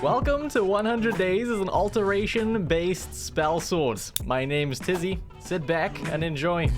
Welcome to 100 Days as an Alteration-based spell sword. My name's Tizzy. Sit back and enjoy.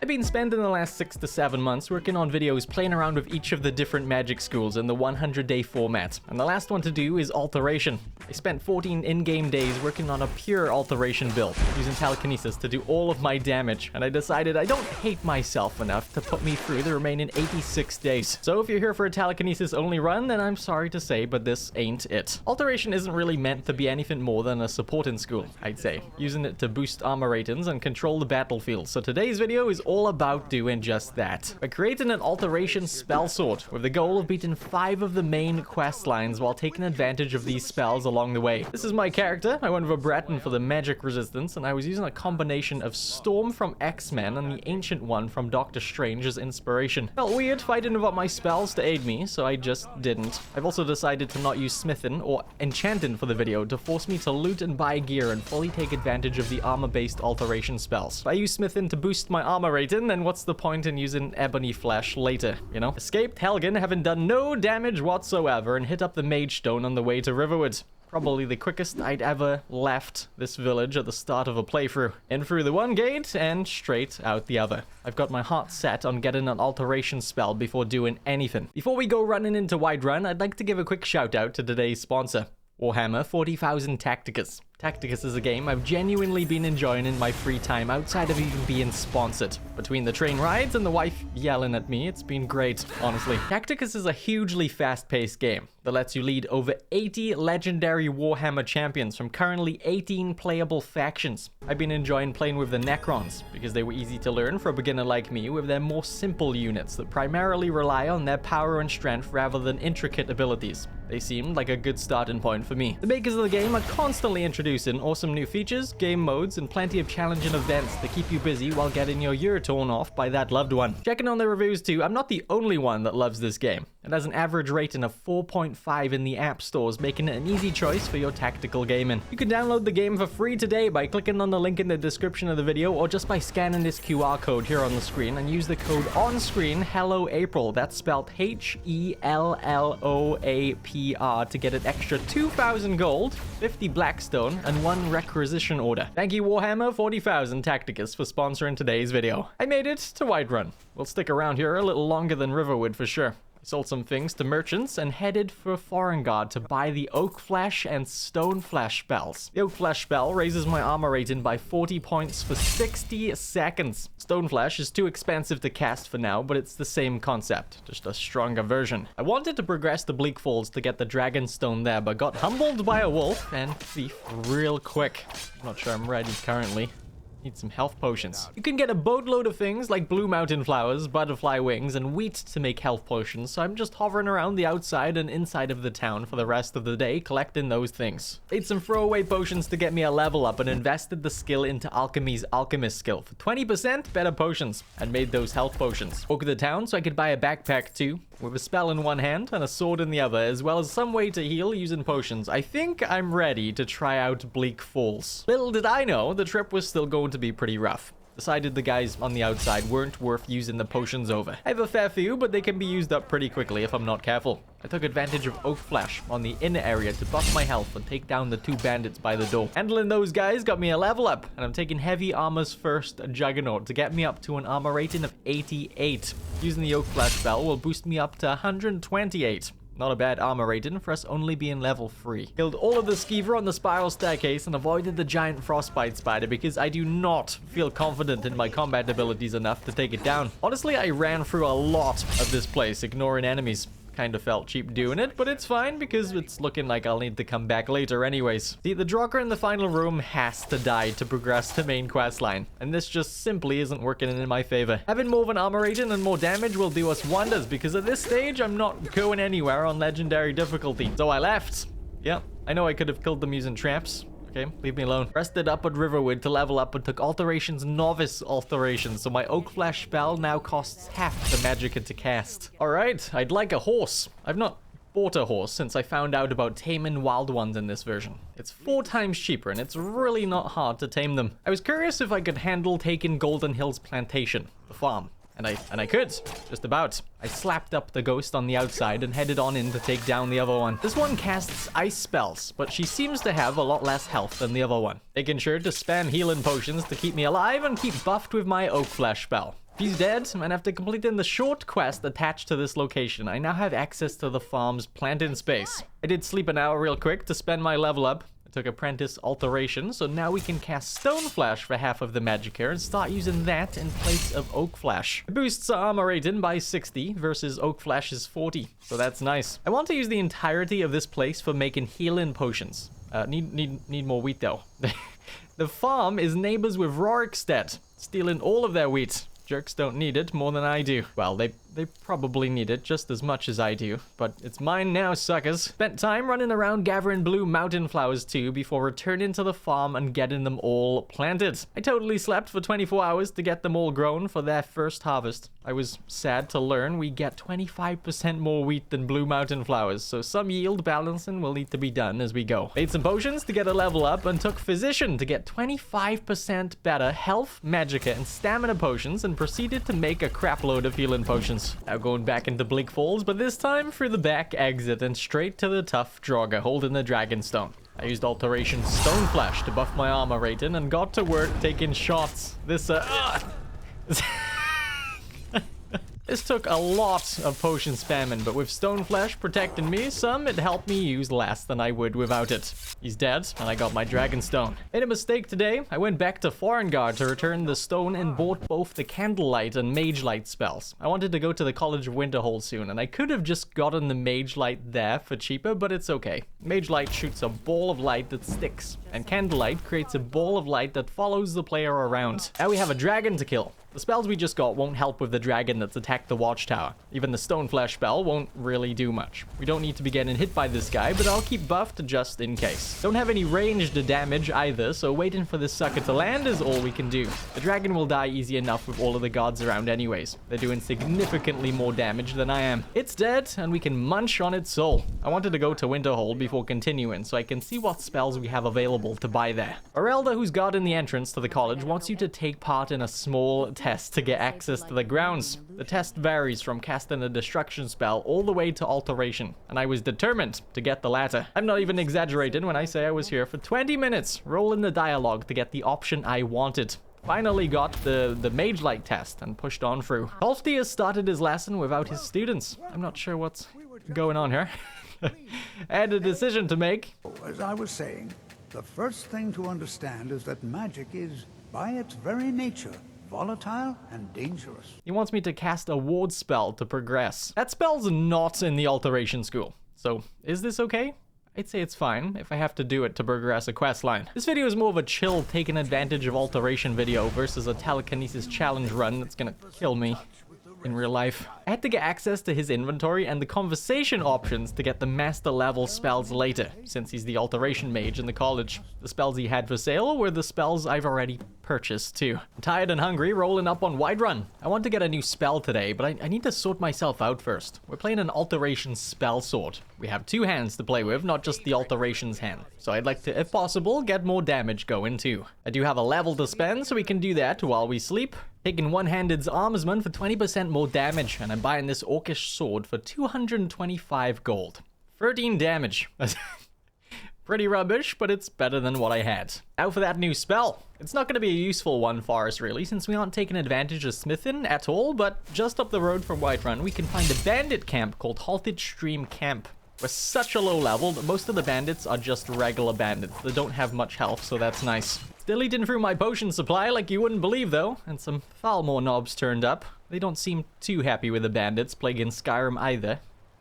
I've been spending the last 6 to 7 months working on videos playing around with each of the different magic schools in the 100-day format, and the last one to do is Alteration. I spent 14 in-game days working on a pure Alteration build, using telekinesis to do all of my damage, and I decided I don't hate myself enough to put me through the remaining 86 days. So if you're here for a telekinesis only run, then I'm sorry to say, but this ain't it. Alteration isn't really meant to be anything more than a supporting school, I'd say, using it to boost armor ratings and control the battlefield. So today's video is all about doing just that. We're creating an Alteration Spellsword with the goal of beating 5 of the main quest lines while taking advantage of these spells along the way. This is my character. I went with a Breton for the magic resistance, and I was using a combination of Storm from X-Men and the Ancient One from Doctor Strange as inspiration. Felt weird fighting without my spells to aid me, so I just didn't. I've also decided to not use smithing or enchanting for the video to force me to loot and buy gear and fully take advantage of the armor-based alteration spells. If I use smithing to boost my armor rating, then what's the point in using ebony flesh later, you know? Escaped Helgen, having done no damage whatsoever, and hit up the Mage Stone on the way to Riverwood. Probably the quickest I'd ever left this village at the start of a playthrough. In through the one gate and straight out the other. I've got my heart set on getting an alteration spell before doing anything. Before we go running into Whiterun, I'd like to give a quick shout out to today's sponsor, Warhammer 40,000 Tacticus. Tacticus is a game I've genuinely been enjoying in my free time outside of even being sponsored. Between the train rides and the wife yelling at me, it's been great, honestly. Tacticus is a hugely fast-paced game that lets you lead over 80 legendary Warhammer champions from currently 18 playable factions. I've been enjoying playing with the Necrons because they were easy to learn for a beginner like me with their more simple units that primarily rely on their power and strength rather than intricate abilities. They seemed like a good starting point for me. The makers of the game are constantly introducing awesome new features, game modes, and plenty of challenging events to keep you busy while getting your year torn off by that loved one. Checking on the reviews too, I'm not the only one that loves this game. It has an average rating of 4.5 in the app stores, making it an easy choice for your tactical gaming. You can download the game for free today by clicking on the link in the description of the video, or just by scanning this QR code here on the screen and use the code on screen, Hello April. That's spelled HELLOAPR to get an extra 2,000 gold, 50 Blackstone, and 1 requisition order. Thank you Warhammer 40,000 Tacticus for sponsoring today's video. I made it to Whiterun. We'll stick around here a little longer than Riverwood for sure. I sold some things to merchants and headed for Forengard to buy the Oak Flesh and Stone Flesh spells. The Oak Flesh spell raises my armor rating by 40 points for 60 seconds. Stone Flesh is too expensive to cast for now, but it's the same concept, just a stronger version. I wanted to progress to Bleak Falls to get the Dragon Stone there, but got humbled by a wolf and thief real quick. Not sure I'm ready currently. Need some health potions. You can get a boatload of things like blue mountain flowers, butterfly wings, and wheat to make health potions, so I'm just hovering around the outside and inside of the town for the rest of the day collecting those things. Ate some throwaway potions to get me a level up and invested the skill into Alchemy's Alchemist skill for 20% better potions, and made those health potions. Woke the town so I could buy a backpack too, with a spell in one hand and a sword in the other, as well as some way to heal using potions. I think I'm ready to try out Bleak Falls. Little did I know, the trip was still going to be pretty rough. Decided the guys on the outside weren't worth using the potions over. I have a fair few, but they can be used up pretty quickly if I'm not careful. I took advantage of Oak Flesh on the inner area to buff my health and take down the 2 bandits by the door. Handling those guys got me a level up, and I'm taking Heavy Armor's first Juggernaut to get me up to an armor rating of 88. Using the Oak Flesh spell will boost me up to 128. Not a bad armor rating for us only being level 3. Killed all of the skeever on the spiral staircase and avoided the giant frostbite spider because I do not feel confident in my combat abilities enough to take it down. Honestly, I ran through a lot of this place, ignoring enemies. Kind of felt cheap doing it, but it's fine because it's looking like I'll need to come back later anyways. See, the Drocker in the final room has to die to progress the main quest line, and this just simply isn't working in my favor. Having more of an armor rating and more damage will do us wonders because at this stage I'm not going anywhere on legendary difficulty. So I left. Yeah, I know I could have killed them using traps. Okay, leave me alone. Rested up at Riverwood to level up and took Alteration's Novice Alterations, so my Oak Flesh spell now costs half the magicka to cast. Alright, I'd like a horse. I've not bought a horse since I found out about taming wild ones in this version. It's 4 times cheaper and it's really not hard to tame them. I was curious if I could handle taking Golden Hills Plantation, the farm, And I could, just about. I slapped up the ghost on the outside and headed on in to take down the other one. This one casts ice spells, but she seems to have a lot less health than the other one. Making sure to spam healing potions to keep me alive and keep buffed with my oak flesh spell. She's dead, and after completing the short quest attached to this location, I now have access to the farm's plant in space. I did sleep an hour real quick to spend my level up. Took apprentice alteration, so now we can cast stone flash for half of the magicka and start using that in place of oak flash. It boosts our armor rating by 60 versus oak flash is 40, so that's nice. I want to use the entirety of this place for making healing potions. Need more wheat though. The farm is neighbors with Rorikstead, stealing all of their wheat. Jerks don't need it more than I do. Well, they probably need it just as much as I do, but it's mine now, suckers. Spent time running around gathering blue mountain flowers too before returning to the farm and getting them all planted. I totally slept for 24 hours to get them all grown for their first harvest. I was sad to learn we get 25% more wheat than blue mountain flowers, so some yield balancing will need to be done as we go. Made some potions to get a level up and took physician to get 25% better health, magicka, and stamina potions and proceeded to make a crap load of healing potions. Now going back into Bleak Falls, but this time through the back exit and straight to the tough Draugr holding the Dragonstone. I used Alteration Stone Flash to buff my armor rating and got to work taking shots. This took a lot of potion spamming, but with Stone Flash protecting me some, it helped me use less than I would without it. He's dead, and I got my Dragonstone. Made a mistake today. I went back to Forengard to return the stone and bought both the Candlelight and Mage Light spells. I wanted to go to the College of Winterhold soon, and I could have just gotten the Mage Light there for cheaper, but it's okay. Mage Light shoots a ball of light that sticks, and Candlelight creates a ball of light that follows the player around. Now we have a dragon to kill. The spells we just got won't help with the dragon that's attacked the watchtower. Even the Stone Flash spell won't really do much. We don't need to be getting hit by this guy, but I'll keep buffed just in case. Don't have any ranged damage either, so waiting for this sucker to land is all we can do. The dragon will die easy enough with all of the guards around anyways. They're doing significantly more damage than I am. It's dead, and we can munch on its soul. I wanted to go to Winterhold before continuing, so I can see what spells we have available to buy there. Our elder who's guarding the entrance to the college wants you to take part in a small test to get access to the grounds. The test varies from casting a destruction spell all the way to alteration, and I was determined to get the latter. I'm not even exaggerating when I say I was here for 20 minutes, rolling the dialogue to get the option I wanted. Finally got the Mage Light test and pushed on through. Solstheim has started his lesson without his students. I'm not sure what's going on here. I had a decision to make. As I was saying, the first thing to understand is that magic is, by its very nature, volatile and dangerous. He wants me to cast a ward spell to progress. That spell's not in the alteration school. So, is this okay? I'd say it's fine if I have to do it to progress a quest line. This video is more of a chill taking advantage of alteration video versus a telekinesis challenge run that's gonna kill me in real life. I had to get access to his inventory and the conversation options to get the master level spells later, since he's the alteration mage in the college. The spells he had for sale were the spells I've already purchased too. I'm tired and hungry, rolling up on Whiterun. I want to get a new spell today, but I need to sort myself out first. We're playing an Alteration Spellsword. We have two hands to play with, not just the alterations hand. So I'd like to, if possible, get more damage going too. I do have a level to spend, so we can do that while we sleep. Taking one-handed's armsman for 20% more damage, and I'm buying this orcish sword for 225 gold. 13 damage. Pretty rubbish, but it's better than what I had. Now for that new spell. It's not going to be a useful one for us really, since we aren't taking advantage of smithing at all, but just up the road from Whiterun, we can find a bandit camp called Halted Stream Camp. We're such a low level that most of the bandits are just regular bandits. They don't have much health, so that's nice. Still eating through my potion supply like you wouldn't believe though, and some Thalmor knobs turned up. They don't seem too happy with the bandits plaguing Skyrim either.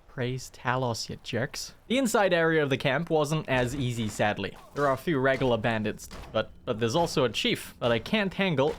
Praise Talos, you jerks. The inside area of the camp wasn't as easy, sadly. There are a few regular bandits, but there's also a chief that I can't handle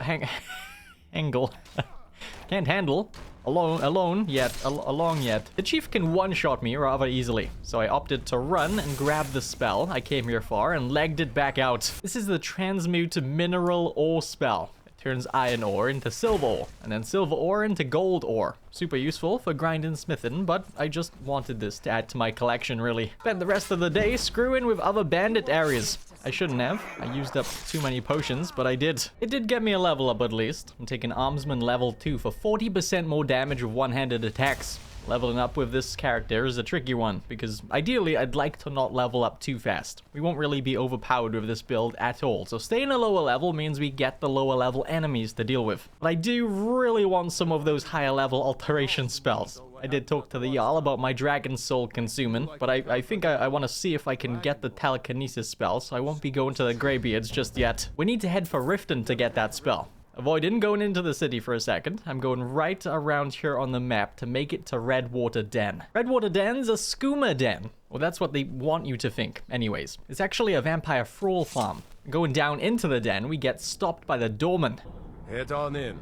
along yet. The chief can one-shot me rather easily, so I opted to run and grab the spell I came here for and legged it back out. This is the transmute mineral ore spell. Turns iron ore into silver ore, and then silver ore into gold ore. Super useful for grinding smithing, but I just wanted this to add to my collection, really. Spent the rest of the day screwing with other bandit areas. I shouldn't have. I used up too many potions, but I did. It did get me a level up at least. I'm taking Armsman level 2 for 40% more damage with one-handed attacks. Leveling up with this character is a tricky one, because ideally I'd like to not level up too fast. We won't really be overpowered with this build at all, so staying a lower level means we get the lower level enemies to deal with. But I do really want some of those higher level alteration spells. I did talk to the Jarl about my dragon soul consuming, but I think I want to see if I can get the telekinesis spell, so I won't be going to the Greybeards just yet. We need to head for Riften to get that spell. Avoiding going into the city for a second, I'm going right around here on the map to make it to Redwater Den. Redwater Den's a skooma den. Well, that's what they want you to think, anyways. It's actually a vampire thrall farm. Going down into the den, we get stopped by the doorman. Head on in,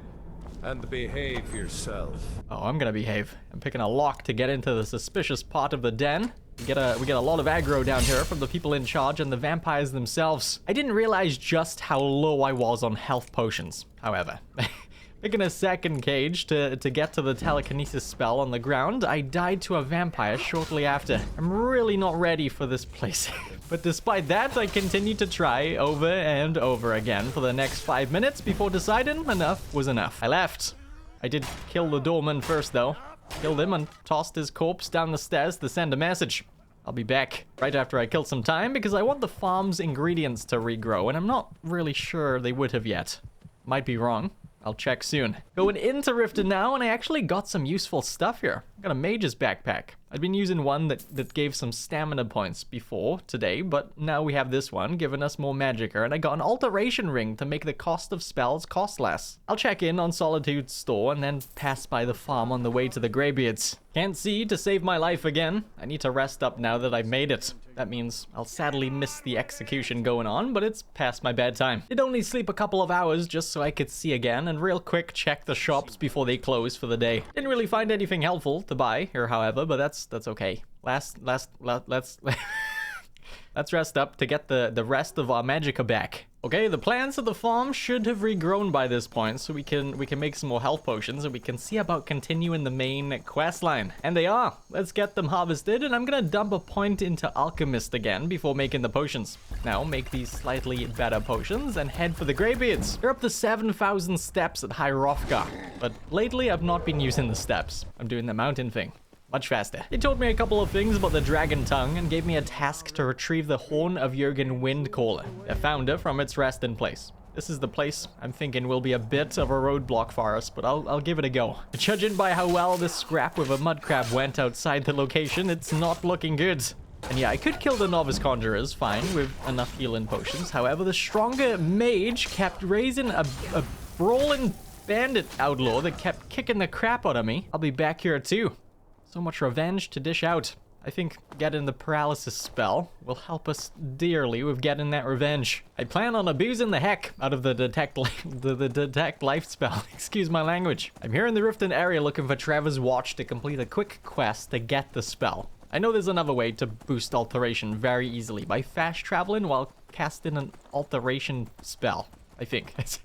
and behave yourself. Oh, I'm gonna behave. I'm picking a lock to get into the suspicious part of the den. We get a lot of aggro down here from the people in charge and the vampires themselves. I didn't realize just how low I was on health potions, however. Picking a second cage to get to the telekinesis spell on the ground, I died to a vampire shortly after. I'm really not ready for this place. But despite that, I continued to try over and over again for the next 5 minutes before deciding enough was enough. I left. I did kill the doorman first though. Killed him and tossed his corpse down the stairs to send a message. I'll be back right after I kill some time because I want the farm's ingredients to regrow and I'm not really sure they would have yet. Might be wrong. I'll check soon. Going into Riften now, and I actually got some useful stuff here. I got a mage's backpack. I'd been using one that gave some stamina points before today, but now we have this one giving us more magicka, and I got an alteration ring to make the cost of spells cost less. I'll check in on Solitude's store and then pass by the farm on the way to the Greybeards. Can't see to save my life again. I need to rest up now that I've made it. That means I'll sadly miss the execution going on, but it's past my bedtime. Did only sleep a couple of hours just so I could see again and real quick check the shops before they close for the day. Didn't really find anything helpful to buy here, however, but that's okay. Let's rest up to get the rest of our magicka back. Okay, the plants of the farm should have regrown by this point, so we can make some more health potions and we can see about continuing the main quest line. And they are. Let's get them harvested, and I'm gonna dump a point into Alchemist again before making the potions. Now, make these slightly better potions and head for the Greybeards. They're up to 7,000 steps at High Hrothgar, but lately I've not been using the steps. I'm doing the mountain thing. Much faster. They told me a couple of things about the dragon tongue and gave me a task to retrieve the horn of Jürgen Windcaller, their founder, from its resting place. This is the place I'm thinking will be a bit of a roadblock for us, but I'll give it a go. Judging by how well this scrap with a mudcrab went outside the location, it's not looking good. And yeah, I could kill the novice conjurers fine with enough healing potions. However, the stronger mage kept raising a brawling bandit outlaw that kept kicking the crap out of me. I'll be back here too. So much revenge to dish out. I think getting the paralysis spell will help us dearly with getting that revenge. I plan on abusing the heck out of the detect life spell. Excuse my language. I'm here in the Riften area looking for Trevor's watch to complete a quick quest to get the spell. I know there's another way to boost alteration very easily by fast traveling while casting an alteration spell, I think. But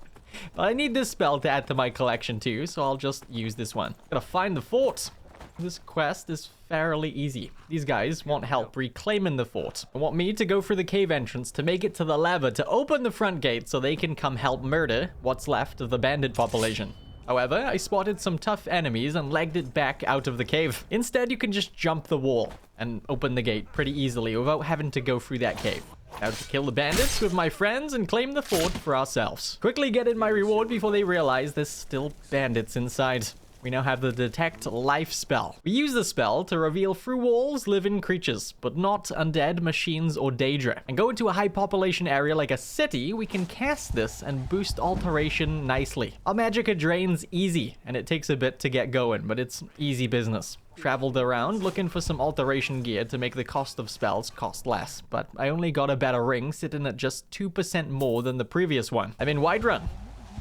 I need this spell to add to my collection too, so I'll just use this one. Gotta find the fort. This quest is fairly easy. These guys want help reclaiming the fort and want me to go through the cave entrance to make it to the lever to open the front gate so they can come help murder what's left of the bandit population. However, I spotted some tough enemies and legged it back out of the cave. Instead, you can just jump the wall and open the gate pretty easily without having to go through that cave. Now to kill the bandits with my friends and claim the fort for ourselves. Quickly get in my reward before they realize there's still bandits inside. We now have the Detect Life spell. We use the spell to reveal through walls living creatures, but not undead, machines, or Daedra. And go into a high population area like a city, we can cast this and boost alteration nicely. Our magicka drains easy, and it takes a bit to get going, but it's easy business. Traveled around looking for some alteration gear to make the cost of spells cost less, but I only got a better ring sitting at just 2% more than the previous one. I'm in Whiterun.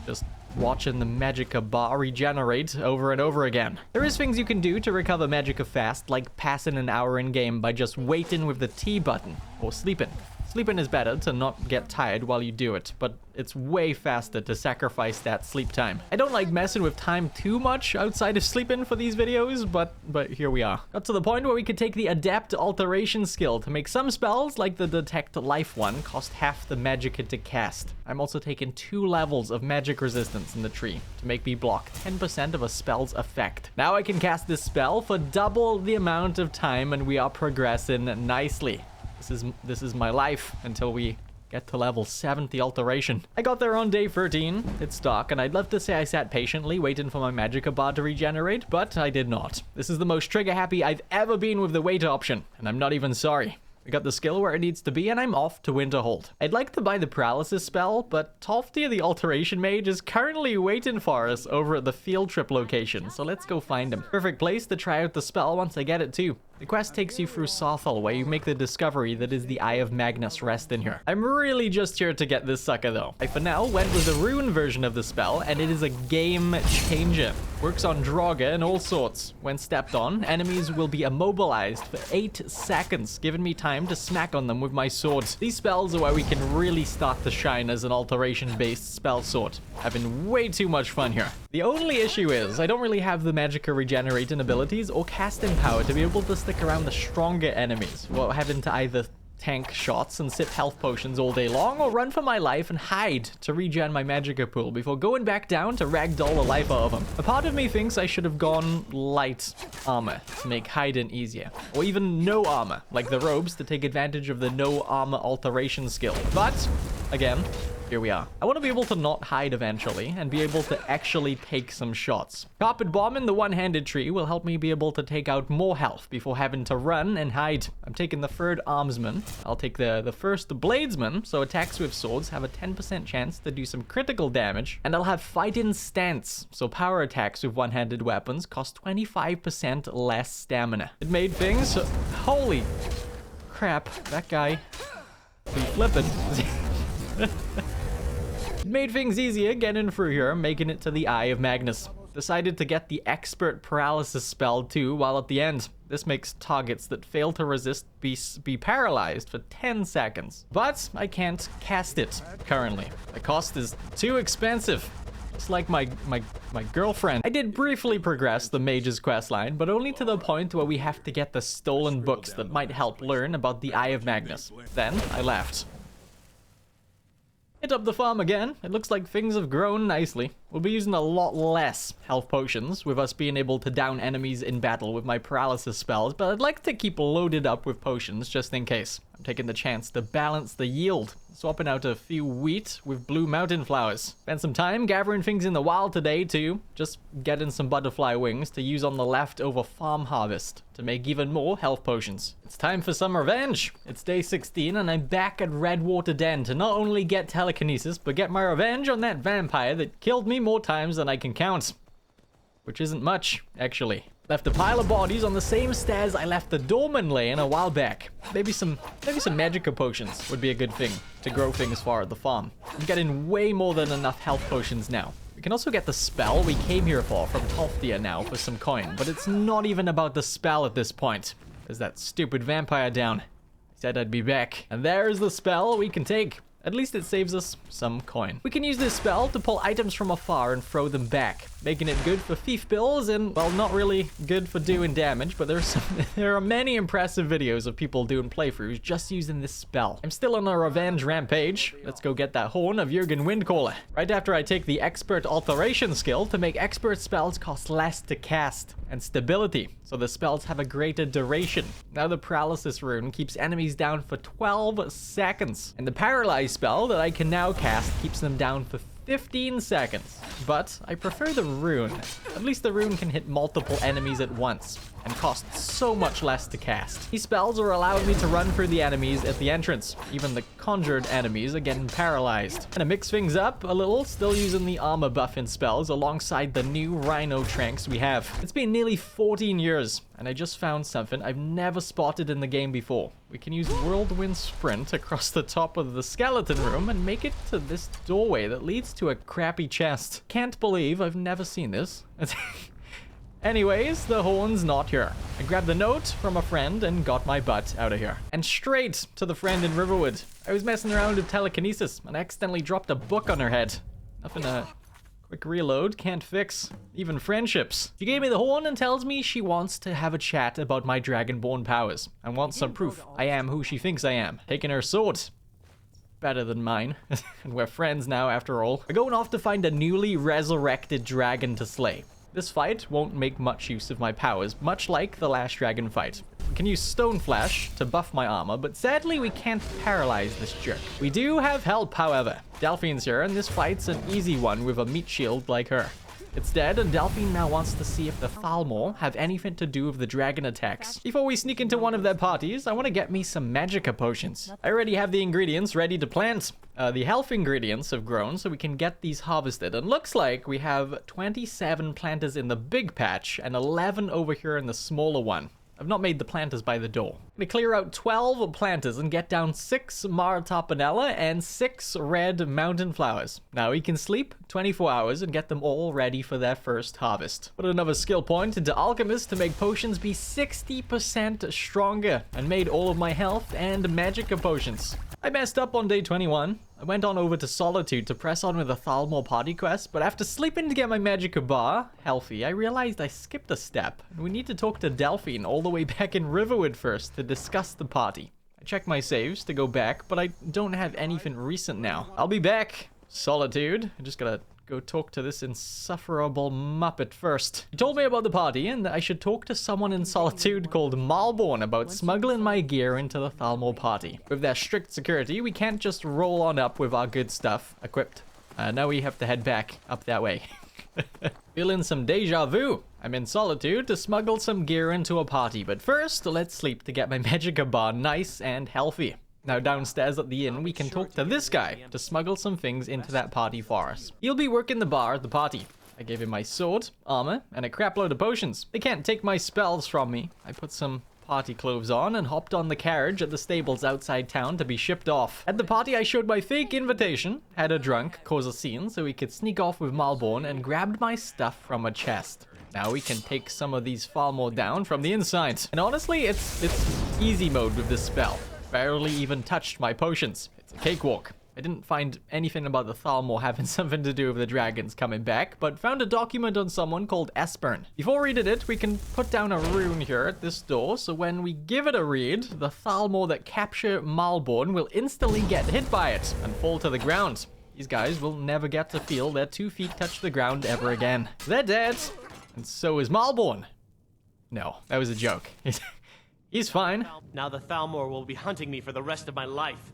Just watching the magicka bar regenerate over and over again. There is things you can do to recover magicka fast, like passing an hour in game by just waiting with the T button, or sleeping. Sleeping is better to not get tired while you do it, but it's way faster to sacrifice that sleep time. I don't like messing with time too much outside of sleeping for these videos, but here we are. Got to the point where we could take the Adept Alteration skill to make some spells, like the Detect Life one, cost half the magicka to cast. I'm also taking 2 levels of magic resistance in the tree to make me block 10% of a spell's effect. Now I can cast this spell for double the amount of time, and we are progressing nicely. This is my life until we get to level 70 alteration. I got there on day 13. It's dark, and I'd love to say I sat patiently waiting for my magicka bar to regenerate, but I did not. This is the most trigger happy I've ever been with the wait option, and I'm not even sorry. I got the skill where it needs to be, and I'm off to Winterhold. I'd like to buy the paralysis spell, but Thalmor the alteration mage is currently waiting for us over at the field trip location, so let's go find him. Perfect place to try out the spell once I get it too. The quest takes you through Solstheim, where you make the discovery that is the Eye of Magnus rest in here. I'm really just here to get this sucker though. I for now went with the rune version of the spell, and it is a game changer. Works on Draugr and all sorts. When stepped on, enemies will be immobilized for 8 seconds, giving me time to smack on them with my swords. These spells are where we can really start to shine as an alteration-based spell sword. Having way too much fun here. The only issue is, I don't really have the magicka regenerating abilities or casting power to be able to stick around the stronger enemies, while having to either tank shots and sip health potions all day long, or run for my life and hide to regen my magicka pool before going back down to ragdoll the life out of them. A part of me thinks I should have gone light armor to make hiding easier, or even no armor, like the robes, to take advantage of the no armor alteration skill. But again, here we are. I want to be able to not hide eventually and be able to actually take some shots. Carpet bombing the one-handed tree will help me be able to take out more health before having to run and hide. I'm taking the third armsman. I'll take the first bladesman, so attacks with swords have a 10% chance to do some critical damage. And I'll have fighting stance, so power attacks with one-handed weapons cost 25% less stamina. It made things... Holy crap, that guy be flipping. It made things easier getting through here, making it to the Eye of Magnus. Decided to get the expert paralysis spell too while at the end. This makes targets that fail to resist be paralyzed for 10 seconds. But I can't cast it currently. The cost is too expensive. It's like my girlfriend. I did briefly progress the mage's questline, but only to the point where we have to get the stolen books that might help learn about the Eye of Magnus. Then I left. Hit up the farm again. It looks like things have grown nicely. We'll be using a lot less health potions, with us being able to down enemies in battle with my paralysis spells, but I'd like to keep loaded up with potions just in case. I'm taking the chance to balance the yield, swapping out a few wheat with blue mountain flowers. Spent some time gathering things in the wild today too, just getting some butterfly wings to use on the leftover farm harvest to make even more health potions. It's time for some revenge. It's day 16 and I'm back at Redwater Den to not only get telekinesis, but get my revenge on that vampire that killed me more times than I can count. Which isn't much, actually. Left a pile of bodies on the same stairs I left the doorman laying a while back. Maybe some magicka potions would be a good thing to grow things far at the farm. I'm getting way more than enough health potions now. We can also get the spell we came here for from Thalmor now for some coin, but it's not even about the spell at this point. There's that stupid vampire down. He said I'd be back. And there's the spell we can take. At least it saves us some coin. We can use this spell to pull items from afar and throw them back, making it good for thief bills and, well, not really good for doing damage, but there are many impressive videos of people doing playthroughs just using this spell. I'm still on a revenge rampage. Let's go get that horn of Jurgen Windcaller. Right after I take the expert alteration skill to make expert spells cost less to cast, and stability, so the spells have a greater duration. Now the paralysis rune keeps enemies down for 12 seconds, and the paralyze spell that I can now cast keeps them down for 15 seconds. But I prefer the rune. At least the rune can hit multiple enemies at once and costs so much less to cast. These spells are allowing me to run through the enemies at the entrance. Even the conjured enemies are getting paralyzed. And to mix things up a little, still using the armor buffing spells alongside the new rhino tranks we have. It's been nearly 14 years, and I just found something I've never spotted in the game before. We can use Whirlwind Sprint across the top of the skeleton room and make it to this doorway that leads to a crappy chest. Can't believe I've never seen this. Anyways, the horn's not here. I grabbed the note from a friend and got my butt out of here. And straight to the friend in Riverwood. I was messing around with telekinesis and accidentally dropped a book on her head. Nothing a quick reload can't fix. Even friendships. She gave me the horn and tells me she wants to have a chat about my dragonborn powers and wants some proof I am who she thinks I am. Taking her sword. Better than mine. And we're friends now after all. We're going off to find a newly resurrected dragon to slay. This fight won't make much use of my powers, much like the last dragon fight. We can use Stone Flash to buff my armor, but sadly we can't paralyze this jerk. We do have help, however. Delphine's here, and this fight's an easy one with a meat shield like her. It's dead, and Delphine now wants to see if the Thalmor have anything to do with the dragon attacks. Before we sneak into one of their parties, I want to get me some magicka potions. I already have the ingredients ready to plant. The health ingredients have grown, so we can get these harvested. And looks like we have 27 planters in the big patch and 11 over here in the smaller one. I've not made the planters by the door. I'm gonna clear out 12 planters and get down 6 Martapanella and 6 red mountain flowers. Now we can sleep 24 hours and get them all ready for their first harvest. Put another skill point into Alchemist to make potions be 60% stronger and made all of my health and magicka potions. I messed up on day 21. I went on over to Solitude to press on with a Thalmor party quest, but after sleeping to get my magicka bar healthy, I realized I skipped a step, and we need to talk to Delphine all the way back in Riverwood first to discuss the party. I checked my saves to go back, but I don't have anything recent now. I'll be back. Solitude. I just gotta go talk to this insufferable muppet first. He told me about the party and that I should talk to someone in Solitude called Malborn about smuggling my gear into the Thalmor party. With their strict security, we can't just roll on up with our good stuff equipped. Now we have to head back up that way. Feeling some deja vu. I'm in Solitude to smuggle some gear into a party, but first, let's sleep to get my magicka bar nice and healthy. Now downstairs at the inn, we can talk to this guy to smuggle some things into that party for us. He'll be working the bar at the party. I gave him my sword, armor, and a crapload of potions. They can't take my spells from me. I put some party clothes on and hopped on the carriage at the stables outside town to be shipped off. At the party, I showed my fake invitation, had a drunk, cause a scene so we could sneak off with Malborn, and grabbed my stuff from a chest. Now we can take some of these Thalmor down from the inside. And honestly, it's easy mode with this spell. Barely even touched my potions. It's a cakewalk. I didn't find anything about the Thalmor having something to do with the dragons coming back, but found a document on someone called Espern. Before reading it, we can put down a rune here at this door, so when we give it a read, the Thalmor that capture Malborn will instantly get hit by it and fall to the ground. These guys will never get to feel their 2 feet touch the ground ever again. They're dead, and so is Malborn. No, that was a joke. He's fine. Now the Thalmor will be hunting me for the rest of my life.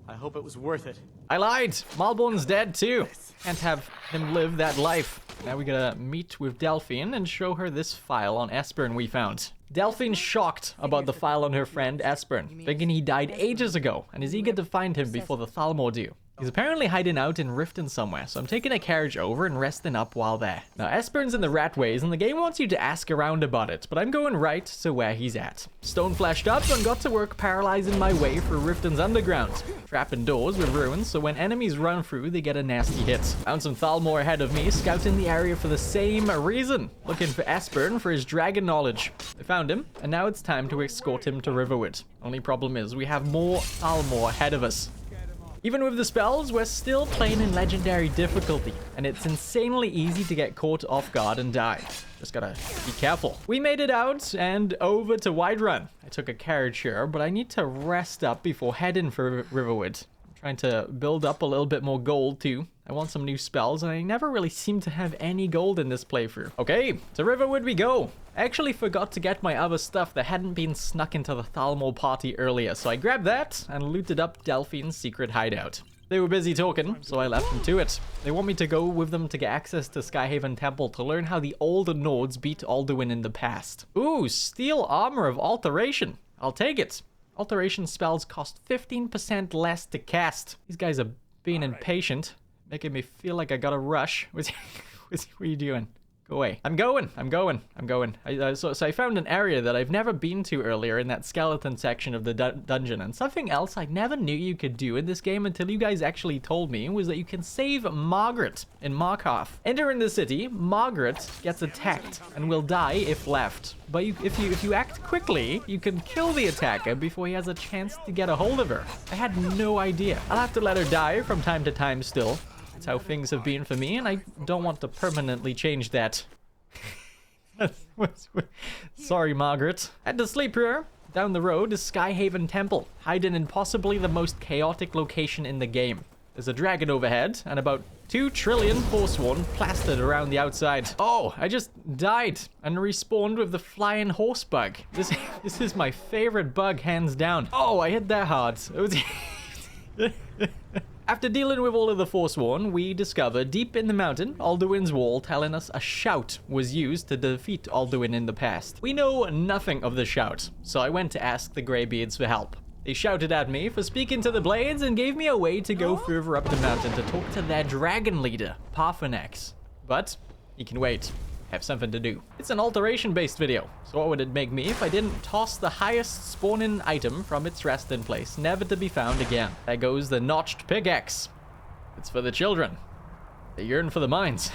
I hope it was worth it. I lied. Malborn's dead too. Can't have him live that life. Now we gotta meet with Delphine and show her this file on Espern we found. Delphine's shocked about the file on her friend Espern, thinking he died ages ago and is eager to find him before the Thalmor do. He's apparently hiding out in Riften somewhere, so I'm taking a carriage over and resting up while there. Now, Espern's in the Ratways, and the game wants you to ask around about it, but I'm going right to where he's at. Stone flashed up and got to work paralyzing my way through Riften's underground, trapping doors with ruins, so when enemies run through, they get a nasty hit. Found some Thalmor ahead of me, scouting the area for the same reason, looking for Espern for his dragon knowledge. I found him, and now it's time to escort him to Riverwood. Only problem is, we have more Thalmor ahead of us. Even with the spells, we're still playing in legendary difficulty, and it's insanely easy to get caught off guard and die. Just gotta be careful. We made it out and over to Whiterun. I took a carriage here, but I need to rest up before heading for Riverwood. I'm trying to build up a little bit more gold too. I want some new spells, and I never really seem to have any gold in this playthrough. Okay, to Riverwood we go. I actually forgot to get my other stuff that hadn't been snuck into the Thalmor party earlier, so I grabbed that and looted up Delphine's secret hideout. They were busy talking, so I left them to it. They want me to go with them to get access to Skyhaven Temple to learn how the old Nords beat Alduin in the past. Ooh, steel armor of alteration. I'll take it. Alteration spells cost 15% less to cast. These guys are being impatient, making me feel like I gotta rush. What are you doing? Go away. I'm going. So I found an area that I've never been to earlier in that skeleton section of the dungeon. And something else I never knew you could do in this game until you guys actually told me was that you can save Margaret in Markarth. Entering the city, Margaret gets attacked and will die if left. But if you act quickly, you can kill the attacker before he has a chance to get a hold of her. I had no idea. I'll have to let her die from time to time still. That's how things have been for me, and I don't want to permanently change that. Sorry, Margaret. At the sleep here, down the road is Skyhaven Temple, hiding in possibly the most chaotic location in the game. There's a dragon overhead, and about 2 trillion Forsworn plastered around the outside. Oh, I just died and respawned with the flying horse bug. This is my favorite bug, hands down. Oh, I hit that hard. It was... After dealing with all of the Forsworn, we discover deep in the mountain, Alduin's wall telling us a shout was used to defeat Alduin in the past. We know nothing of the shout, so I went to ask the Greybeards for help. They shouted at me for speaking to the Blades and gave me a way to go further up the mountain to talk to their dragon leader, Parthenax. But he can wait. I have something to do. It's an alteration-based video, so what would it make me if I didn't toss the highest spawning item from its resting place, never to be found again? There goes the notched pickaxe. It's for the children. They yearn for the mines.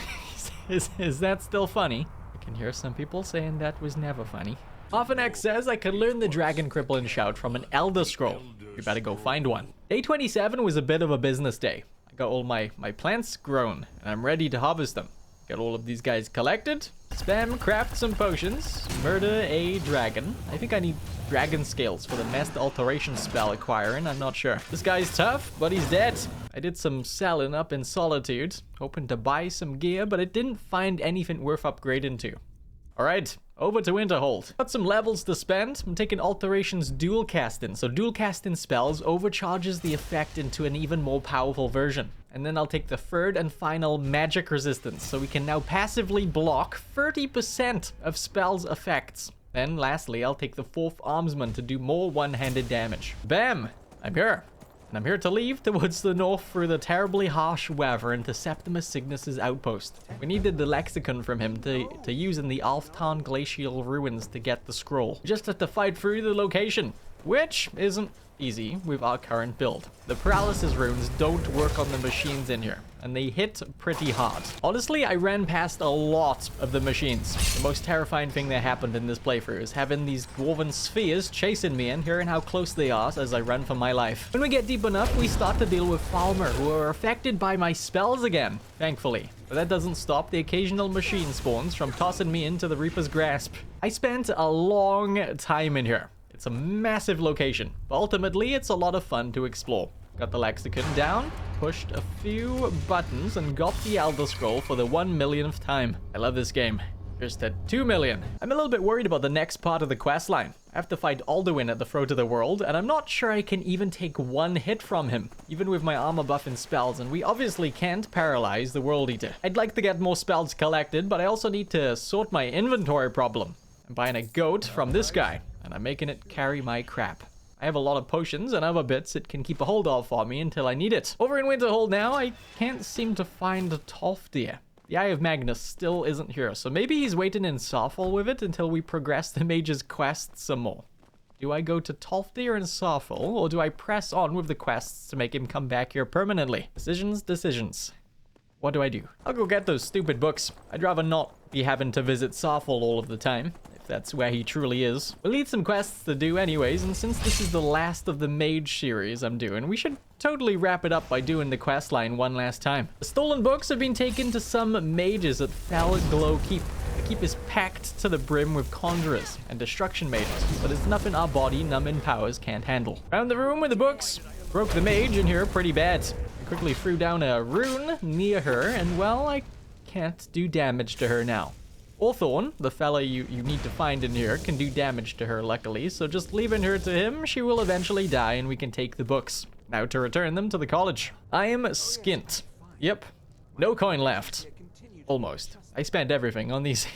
Is that still funny? I can hear some people saying that was never funny. Parthenax says I could learn the dragon crippling shout from an Elder Scroll. We better go find one. Day 27 was a bit of a business day. I got all my plants grown, and I'm ready to harvest them. Got all of these guys collected. Spam, craft some potions. Murder a dragon. I think I need dragon scales for the master alteration spell acquiring. I'm not sure. This guy's tough, but he's dead. I did some selling up in Solitude, hoping to buy some gear, but I didn't find anything worth upgrading to. Alright, over to Winterhold. Got some levels to spend. I'm taking Alterations dual casting. So dual casting spells overcharges the effect into an even more powerful version. And then I'll take the third and final magic resistance, so we can now passively block 30% of spells' effects. Then lastly, I'll take the fourth armsman to do more one-handed damage. Bam! I'm here. And I'm here to leave towards the north through the terribly harsh weather into Septimus Cygnus's outpost. We needed the lexicon from him to use in the Alftown glacial ruins to get the scroll. Just have to fight through the location, which isn't easy with our current build. The paralysis runes don't work on the machines in here, and they hit pretty hard. Honestly, I ran past a lot of the machines. The most terrifying thing that happened in this playthrough is having these dwarven spheres chasing me and hearing how close they are as I run for my life. When we get deep enough, we start to deal with Thalmor, who are affected by my spells again, thankfully. But that doesn't stop the occasional machine spawns from tossing me into the Reaper's grasp. I spent a long time in here. It's a massive location, but ultimately it's a lot of fun to explore. Got the lexicon down, pushed a few buttons, and got the Elder Scroll for the 1 millionth time. I love this game. Just at 2 million. I'm a little bit worried about the next part of the questline. I have to fight Alduin at the throat of the world, and I'm not sure I can even take one hit from him, even with my armor buff and spells, and we obviously can't paralyze the World Eater. I'd like to get more spells collected, but I also need to sort my inventory problem. I'm buying a goat from this guy, and I'm making it carry my crap. I have a lot of potions and other bits it can keep a hold of for me until I need it. Over in Winterhold now, I can't seem to find Thalmor. The Eye of Magnus still isn't here, so maybe he's waiting in Sarfall with it until we progress the mage's quest some more. Do I go to Thalmor and Sarfall, or do I press on with the quests to make him come back here permanently? Decisions. What do I do? I'll go get those stupid books. I'd rather not be having to visit Sarfall all of the time, if that's where he truly is. We'll need some quests to do anyways, and since this is the last of the mage series I'm doing, we should totally wrap it up by doing the questline one last time. The stolen books have been taken to some mages at Thalglow Keep. The keep is packed to the brim with conjurers and destruction mages, but it's nothing our body numbing powers can't handle. Found the room with the books. Broke the mage in here pretty bad. I quickly threw down a rune near her, and well, I can't do damage to her now. Orthorn, the fella you need to find in here, can do damage to her luckily, so just leaving her to him, she will eventually die and we can take the books. Now to return them to the college. I am skint. Yep. No coin left. Almost. I spent everything on these.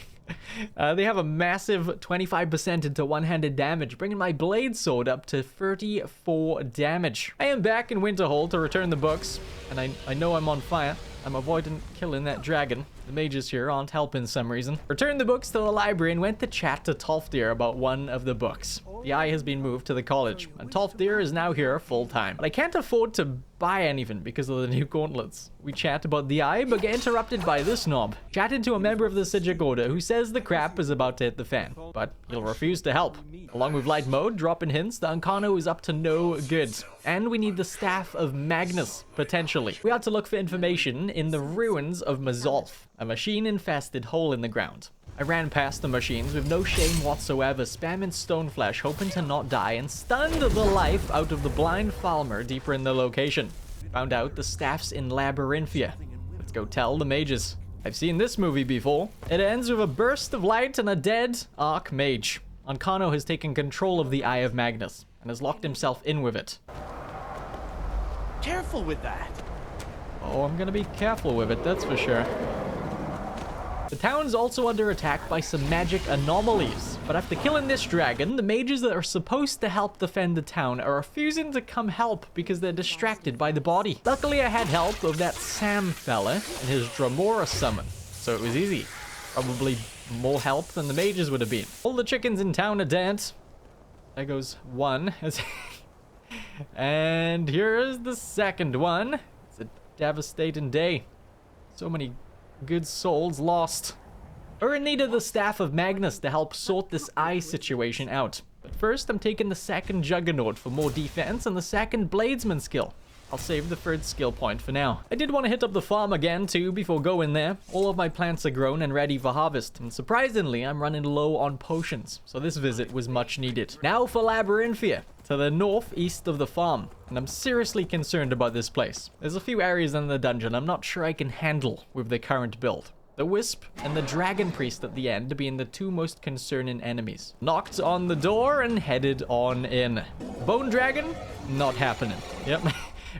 They have a massive 25% into one-handed damage, bringing my blade sword up to 34 damage. I am back in Winterhold to return the books, and I know I'm on fire. I'm avoiding killing that dragon. The mages here aren't helping some reason. Returned the books to the library and went to chat to Thalmor about one of the books. The eye has been moved to the college, and Thalmor is now here full-time. But I can't afford to buy anything because of the new gauntlets. We chat about the eye, but get interrupted by this knob. Chatted to a member of the Sijic Order who says the crap is about to hit the fan, but he'll refuse to help. Along with light mode, dropping hints, the Ancano is up to no good. And we need the staff of Magnus, potentially. We had to look for information in the ruins of Mazolf, a machine-infested hole in the ground. I ran past the machines with no shame whatsoever, spamming Stoneflesh, hoping to not die, and stunned the life out of the blind Thalmor deeper in the location. Found out the staff's in Labyrinthia. Let's go tell the mages. I've seen this movie before. It ends with a burst of light and a dead archmage. Ancano has taken control of the Eye of Magnus, and has locked himself in with it. Careful with that. Oh, I'm gonna be careful with it, that's for sure. The town's also under attack by some magic anomalies, but after killing this dragon, the mages that are supposed to help defend the town are refusing to come help because they're distracted by the body. Luckily, I had help of that Sam fella and his Dramora summon, so it was easy. Probably more help than the mages would have been. All the chickens in town are dead. There goes one. And here's the second one. It's a devastating day. So many good souls lost. We're in need of the staff of Magnus to help sort this eye situation out. But first, I'm taking the second Juggernaut for more defense and the second Bladesman skill. I'll save the third skill point for now. I did want to hit up the farm again too before going there. All of my plants are grown and ready for harvest, and surprisingly, I'm running low on potions, so this visit was much needed. Now for Labyrinthia, to the northeast of the farm, and I'm seriously concerned about this place. There's a few areas in the dungeon I'm not sure I can handle with the current build. The Wisp and the Dragon Priest at the end being the two most concerning enemies. Knocked on the door and headed on in. Bone Dragon? Not happening. Yep.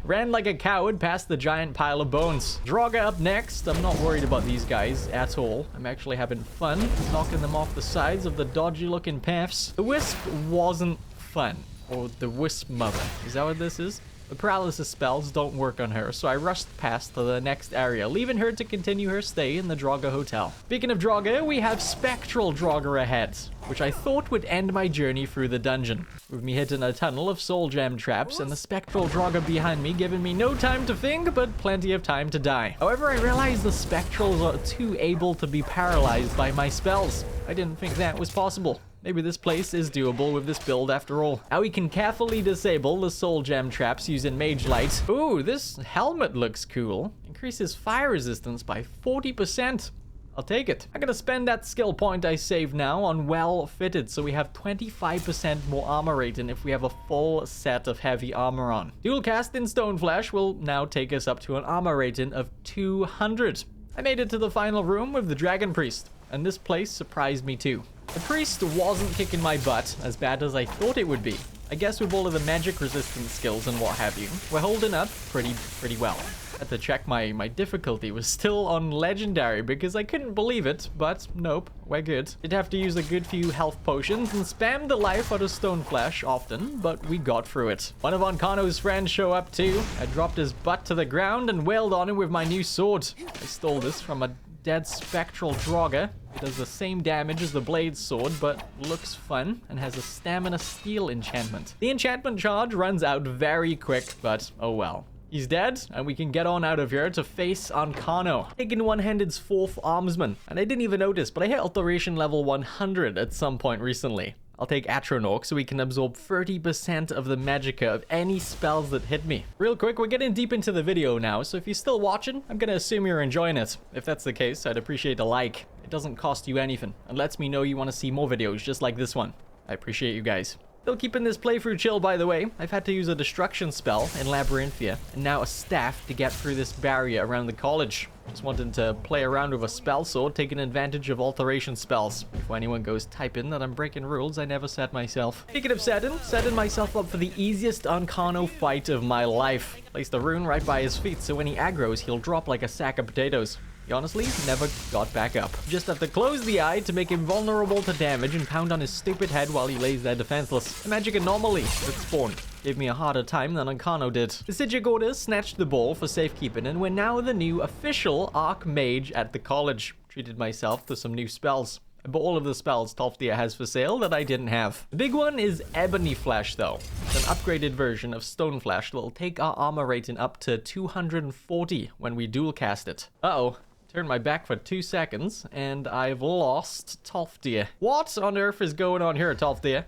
Ran like a coward past the giant pile of bones. Draga up next. I'm not worried about these guys at all. I'm actually having fun knocking them off the sides of the dodgy looking paths. The Wisp wasn't fun. Or the Wisp Mother. Is that what this is? The paralysis spells don't work on her, so I rushed past to the next area, leaving her to continue her stay in the Draga Hotel. Speaking of Draga, we have Spectral Draga ahead, which I thought would end my journey through the dungeon, with me hitting a tunnel of soul gem traps and the Spectral Draga behind me giving me no time to think, but plenty of time to die. However, I realized the Spectrals are too able to be paralyzed by my spells. I didn't think that was possible. Maybe this place is doable with this build after all. Now we can carefully disable the soul gem traps using Mage Light. Ooh, this helmet looks cool. Increases fire resistance by 40%. I'll take it. I'm gonna spend that skill point I saved now on Well Fitted, so we have 25% more armor rating if we have a full set of heavy armor on. Dual cast in Stoneflesh will now take us up to an armor rating of 200. I made it to the final room with the Dragon Priest, and this place surprised me too. The priest wasn't kicking my butt as bad as I thought it would be. I guess with all of the magic resistance skills and what have you, we're holding up pretty well. Had to check my difficulty was still on legendary because I couldn't believe it, but nope, we're good. Did have to use a good few health potions and spam the life out of Stoneflesh often, but we got through it. One of Ancano's friends show up too. I dropped his butt to the ground and wailed on him with my new sword. I stole this from a dead Spectral Draga. It does the same damage as the Blade Sword, but looks fun and has a Stamina Steel enchantment. The enchantment charge runs out very quick, but oh well. He's dead, and we can get on out of here to face Ancano. Taking One-Handed's 4th Armsman, and I didn't even notice, but I hit Alteration level 100 at some point recently. I'll take Atronach so we can absorb 30% of the magicka of any spells that hit me. Real quick, we're getting deep into the video now, so if you're still watching, I'm gonna assume you're enjoying it. If that's the case, I'd appreciate a like. It doesn't cost you anything, and lets me know you want to see more videos just like this one. I appreciate you guys. Still keeping this playthrough chill, by the way. I've had to use a destruction spell in Labyrinthia, and now a staff to get through this barrier around the college. Just wanted to play around with a spell sword, taking advantage of alteration spells. If anyone goes typing that I'm breaking rules, I never said myself. Speaking of setting myself up for the easiest Ancano fight of my life. Placed a rune right by his feet, so when he aggroes, he'll drop like a sack of potatoes. He honestly never got back up. Just have to close the eye to make him vulnerable to damage and pound on his stupid head while he lays there defenseless. A magic anomaly that spawned gave me a harder time than Ancano did. The Sigic orders snatched the ball for safekeeping, and we're now the new official Archmage at the college. Treated myself to some new spells. I bought all of the spells Thalmor has for sale that I didn't have. The big one is Ebony Flash though. It's an upgraded version of Stone Flash that will take our armor rating up to 240 when we dual cast it. Uh-oh. Turned my back for 2 seconds and I've lost Thalmor. What on earth is going on here, Thalmor?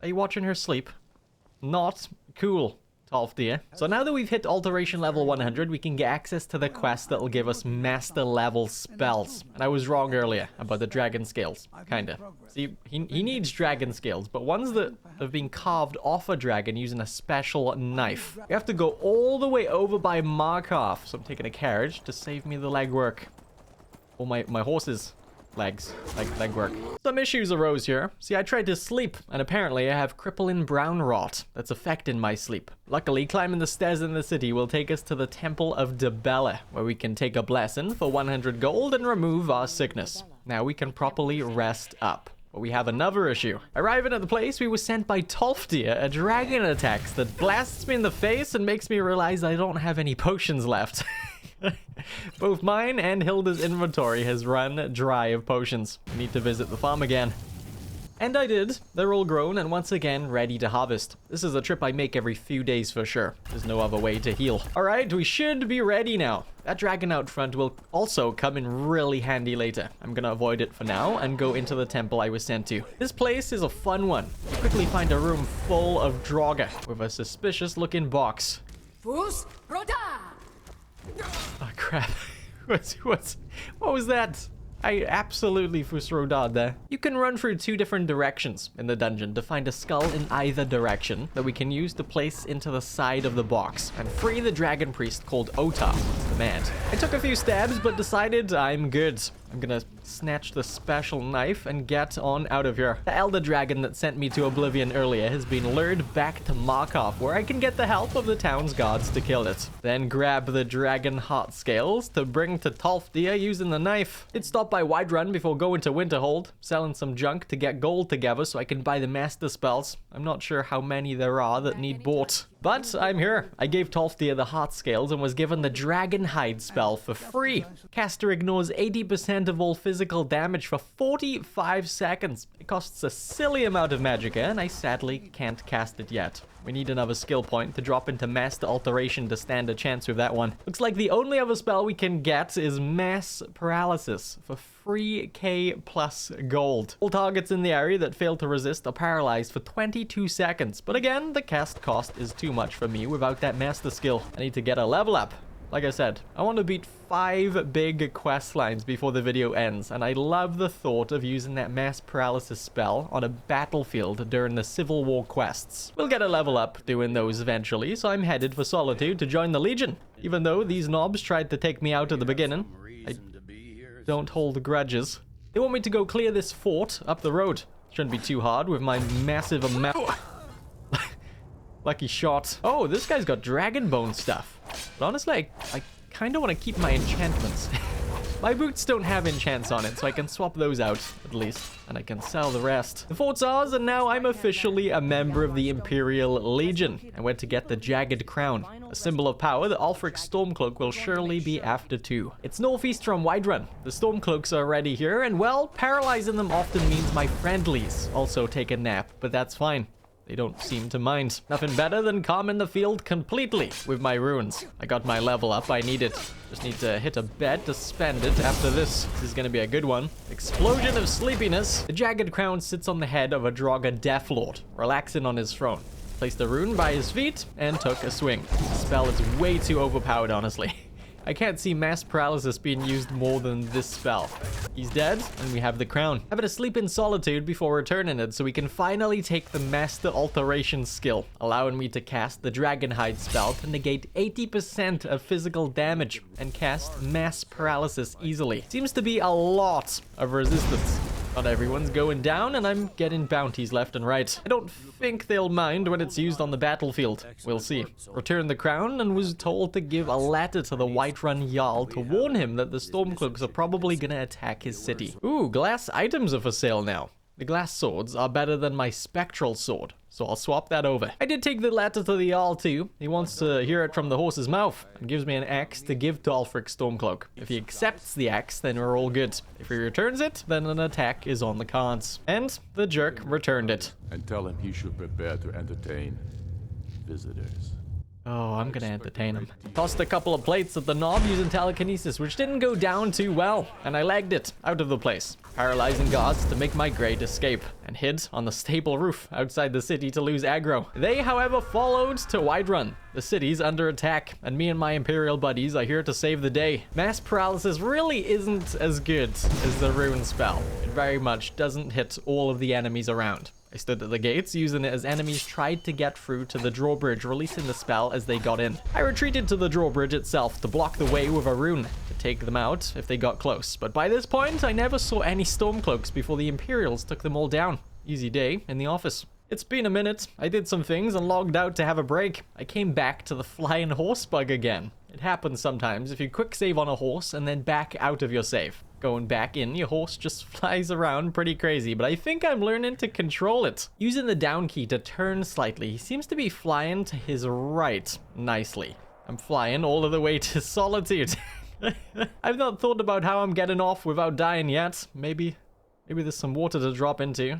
Are you watching her sleep? Not cool. So now that we've hit alteration level 100, we can get access to the quest that will give us master level spells. And I was wrong earlier about the dragon scales, kinda. See, he needs dragon scales, but ones that have been carved off a dragon using a special knife. We have to go all the way over by Markov, so I'm taking a carriage to save me the legwork. Or my horse's legs, like legwork. Some issues arose here. See, I tried to sleep, and apparently I have crippling brown rot that's affecting my sleep. Luckily, climbing the stairs in the city will take us to the Temple of Debella, where we can take a blessing for 100 gold and remove our sickness. Now we can properly rest up. But we have another issue. Arriving at the place, we were sent by Thalmor, a dragon attacks that blasts me in the face and makes me realize I don't have any potions left. Both mine and Hilda's inventory has run dry of potions. I need to visit the farm again. And I did. They're all grown and once again ready to harvest. This is a trip I make every few days for sure. There's no other way to heal. Alright, we should be ready now. That dragon out front will also come in really handy later. I'm gonna avoid it for now and go into the temple I was sent to. This place is a fun one. You quickly find a room full of Draugr with a suspicious looking box. Fus Rota! Oh crap. What was that? I absolutely fusrodad there. You can run through 2 different directions in the dungeon to find a skull in either direction that we can use to place into the side of the box and free the dragon priest called Ota, the man. I took a few stabs but decided I'm good. I'm gonna snatch the special knife and get on out of here. The elder dragon that sent me to Oblivion earlier has been lured back to Markov, where I can get the help of the town's guards to kill it. Then grab the dragon heart scales to bring to Thalmor using the knife. Did stop by Whiterun before going to Winterhold, selling some junk to get gold together so I can buy the master spells. I'm not sure how many there are that need bought. But I'm here. I gave Thalmor the heart scales and was given the dragonhide spell for free. Caster ignores 80% of all physical damage for 45 seconds. It costs a silly amount of magicka and I sadly can't cast it yet. We need another skill point to drop into master alteration to stand a chance with that one. Looks like the only other spell we can get is mass paralysis for 3k plus gold. All targets in the area that fail to resist are paralyzed for 22 seconds. But again, the cast cost is too much for me without that master skill. I need to get a level up. Like I said, I want to beat 5 big quest lines before the video ends, and I love the thought of using that mass paralysis spell on a battlefield during the Civil War quests. We'll get a level up doing those eventually, so I'm headed for Solitude to join the Legion. Even though these knobs tried to take me out at the beginning, I don't hold grudges. They want me to go clear this fort up the road. Shouldn't be too hard with my massive amount. Lucky shot. Oh, this guy's got dragon bone stuff. But honestly, I kind of want to keep my enchantments. My boots don't have enchants on it, so I can swap those out, at least. And I can sell the rest. The fort's ours, and now I'm officially a member of the Imperial Legion. I went to get the Jagged Crown, a symbol of power that Ulfric's Stormcloak will surely be after too. It's northeast from Whiterun. The Stormcloaks are already here, and well, paralyzing them often means my friendlies also take a nap, but that's fine. They don't seem to mind. Nothing better than calming the field completely with my runes. I got my level up, I need it. Just need to hit a bet to spend it after this. This is gonna be a good one. Explosion of sleepiness. The Jagged Crown sits on the head of a Draugr Deathlord, relaxing on his throne. Placed a rune by his feet and took a swing. The spell is way too overpowered, honestly. I can't see mass paralysis being used more than this spell. He's dead, and we have the crown. Having to sleep in solitude before returning it so we can finally take the master alteration skill, allowing me to cast the dragonhide spell to negate 80% of physical damage and cast mass paralysis easily. Seems to be a lot of resistance. Not everyone's going down, and I'm getting bounties left and right. I don't think they'll mind when it's used on the battlefield. We'll see. Returned the crown and was told to give a letter to the Whiterun Jarl to warn him that the Stormcloaks are probably gonna attack his city. Ooh, glass items are for sale now. The glass swords are better than my spectral sword, so I'll swap that over. I did take the letter to the Jarl too. He wants to hear it from the horse's mouth and gives me an axe to give to Ulfric Stormcloak. If he accepts the axe, then we're all good. If he returns it, then an attack is on the cards. And the jerk returned it. And tell him he should prepare to entertain visitors. Oh, I'm gonna entertain him. Tossed a couple of plates at the knob using telekinesis, which didn't go down too well, and I legged it out of the place, paralyzing guards to make my great escape, and hid on the stable roof outside the city to lose aggro. They, however, followed to Whiterun. The city's under attack, and me and my Imperial buddies are here to save the day. Mass paralysis really isn't as good as the rune spell. It very much doesn't hit all of the enemies around. I stood at the gates, using it as enemies tried to get through to the drawbridge, releasing the spell as they got in. I retreated to the drawbridge itself to block the way with a rune, to take them out if they got close. But by this point, I never saw any Stormcloaks before the Imperials took them all down. Easy day in the office. It's been a minute. I did some things and logged out to have a break. I came back to the flying horse bug again. It happens sometimes if you quick save on a horse and then back out of your save. Going back in, your horse just flies around pretty crazy, but I think I'm learning to control it. Using the down key to turn slightly, he seems to be flying to his right nicely. I'm flying all the way to Solitude. I've not thought about how I'm getting off without dying yet. Maybe there's some water to drop into.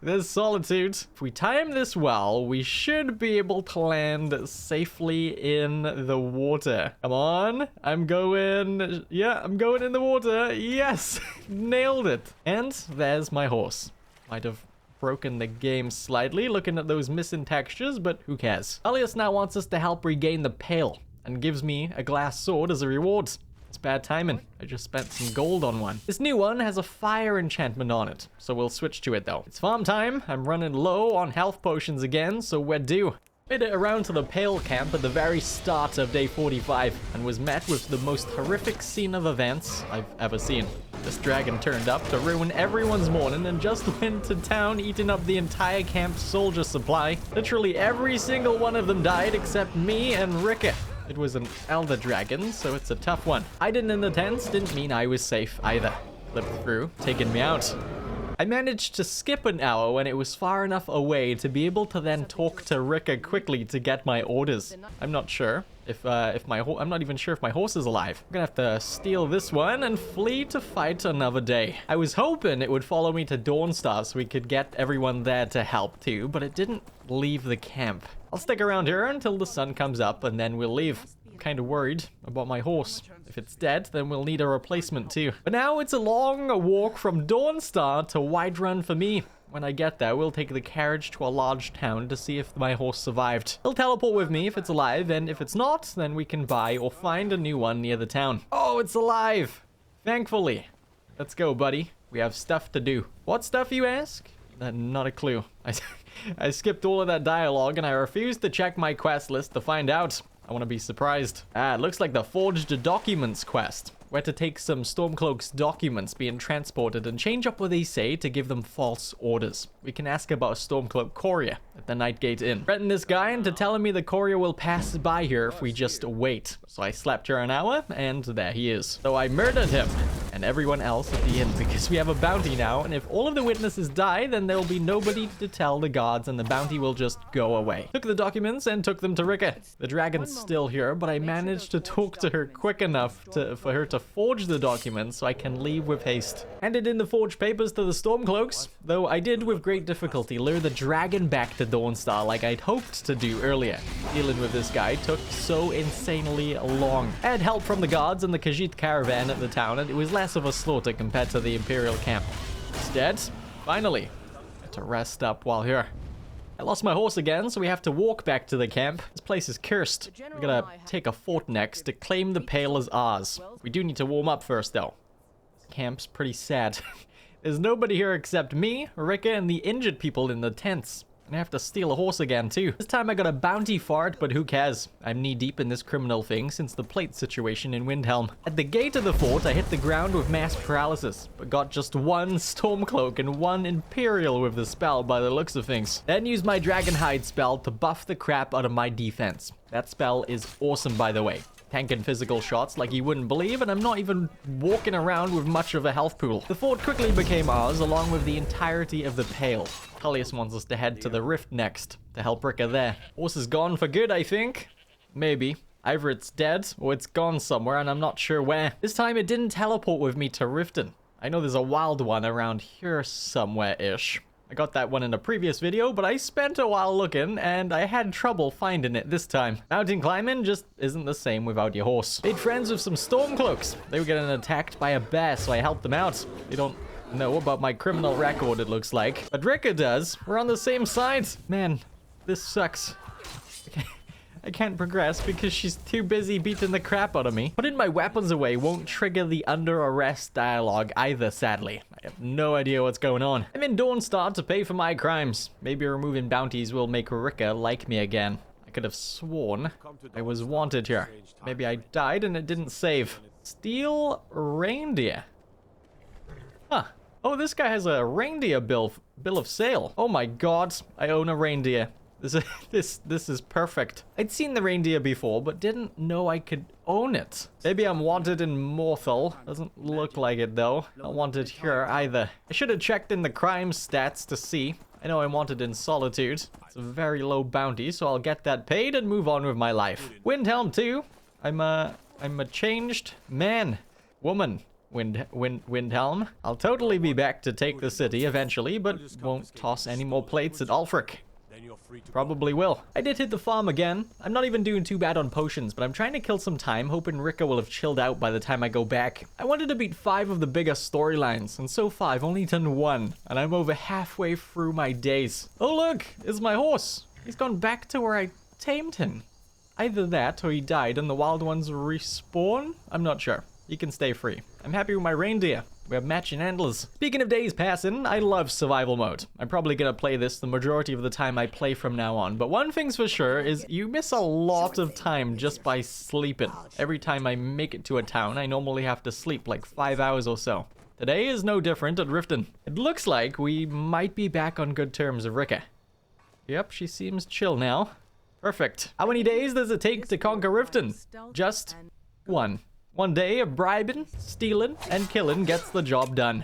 There's Solitude. If we time this well, we should be able to land safely in the water. Come on. I'm going... Yeah, I'm going in the water. Yes! Nailed it. And there's my horse. Might have broken the game slightly, looking at those missing textures, but who cares? Elias now wants us to help regain the Pale, and gives me a glass sword as a reward. It's bad timing. I just spent some gold on one. This new one has a fire enchantment on it, so we'll switch to it though. It's farm time. I'm running low on health potions again, so we're due. Made it around to the Pale camp at the very start of day 45 and was met with the most horrific scene of events I've ever seen. This dragon turned up to ruin everyone's morning and just went to town, eating up the entire camp's soldier supply. Literally every single one of them died except me and Rickett. It was an elder dragon, so it's a tough one. Hiding in the tents didn't mean I was safe either. Flipped through, taking me out. I managed to skip an hour when it was far enough away to be able to then talk to Ricka quickly to get my orders. I'm not sure if I'm not even sure if my horse is alive. I'm gonna have to steal this one and flee to fight another day. I was hoping it would follow me to Dawnstar so we could get everyone there to help too, but it didn't leave the camp. I'll stick around here until the sun comes up and then we'll leave. I'm kind of worried about my horse. If it's dead, then we'll need a replacement too. But now it's a long walk from Dawnstar to Whiterun for me. When I get there, we'll take the carriage to a large town to see if my horse survived. He'll teleport with me if it's alive, and if it's not, then we can buy or find a new one near the town. Oh, it's alive! Thankfully. Let's go, buddy. We have stuff to do. What stuff, you ask? Not a clue. I skipped all of that dialogue, and I refused to check my quest list to find out. I want to be surprised. It looks like the Forged Documents quest. Where to take some Stormcloak's documents being transported and change up what they say to give them false orders. We can ask about Stormcloak courier at the Nightgate Inn. Threaten this guy into telling me the courier will pass by here if we just wait. So I slept here an hour, and there he is. So I murdered him and everyone else at the inn because we have a bounty now, and if all of the witnesses die, then there will be nobody to tell the guards and the bounty will just go away. Took the documents and took them to Ricka. The dragon's still here, but I managed to talk to her quick enough for her to forge the documents so I can leave with haste. Handed in the forged papers to the Stormcloaks, though I did with great difficulty lure the dragon back to Dawnstar like I'd hoped to do earlier. Dealing with this guy took so insanely long. I had help from the guards and the Khajiit caravan at the town, and it was less of a slaughter compared to the Imperial camp. Instead, finally, I had to rest up while here. I lost my horse again, so we have to walk back to the camp. This place is cursed. We're gonna take a fort next to claim the Pale as ours. We do need to warm up first, though. This camp's pretty sad. There's nobody here except me, Ricka, and the injured people in the tents. And I have to steal a horse again, too. This time I got a bounty for it, but who cares? I'm knee-deep in this criminal thing since the plate situation in Windhelm. At the gate of the fort, I hit the ground with mass paralysis, but got just one Stormcloak and one Imperial with the spell by the looks of things. Then used my dragonhide spell to buff the crap out of my defense. That spell is awesome, by the way. Tanking physical shots like you wouldn't believe, and I'm not even walking around with much of a health pool. The fort quickly became ours, along with the entirety of the Pale. Tullius wants us to head to the Rift next, to help Ricka there. Horse is gone for good, I think. Maybe. Either it's dead, or it's gone somewhere, and I'm not sure where. This time it didn't teleport with me to Riften. I know there's a wild one around here somewhere-ish. I got that one in a previous video, but I spent a while looking, and I had trouble finding it this time. Mountain climbing just isn't the same without your horse. Made friends with some Stormcloaks. They were getting attacked by a bear, so I helped them out. They don't know about my criminal record, it looks like. But Ricka does. We're on the same side. Man, this sucks. I can't progress because she's too busy beating the crap out of me. Putting my weapons away won't trigger the under arrest dialogue either, sadly. I have no idea what's going on. I'm in Dawnstar to pay for my crimes. Maybe removing bounties will make Ricka like me again. I could have sworn I was wanted here. Maybe I died and it didn't save. Steal reindeer. Huh. Oh, this guy has a reindeer bill of sale. Oh my god, I own a reindeer. This is perfect. I'd seen the reindeer before, but didn't know I could own it. Maybe I'm wanted in Morthal. Doesn't look like it, though. Not wanted here, either. I should have checked in the crime stats to see. I know I'm wanted in Solitude. It's a very low bounty, so I'll get that paid and move on with my life. Windhelm, too. I'm a changed man. Woman. Windhelm. I'll totally be back to take the city eventually, but won't toss any more plates at Ulfric. Probably will. I did hit the farm again. I'm not even doing too bad on potions, but I'm trying to kill some time, hoping Ricka will have chilled out by the time I go back. I wanted to beat 5 of the biggest storylines, and so far I've only done 1, and I'm over halfway through my days. Oh look, it's my horse. He's gone back to where I tamed him. Either that, or he died and the wild ones respawn? I'm not sure. He can stay free. I'm happy with my reindeer. We have matching antlers. Speaking of days passing, I love survival mode. I'm probably gonna play this the majority of the time I play from now on, but one thing's for sure is you miss a lot of time just by sleeping. Every time I make it to a town, I normally have to sleep like 5 hours or so. Today is no different at Riften. It looks like we might be back on good terms with Ricka. Yep, she seems chill now. Perfect. How many days does it take to conquer Riften? Just 1. 1 day of bribing, stealing, and killing gets the job done.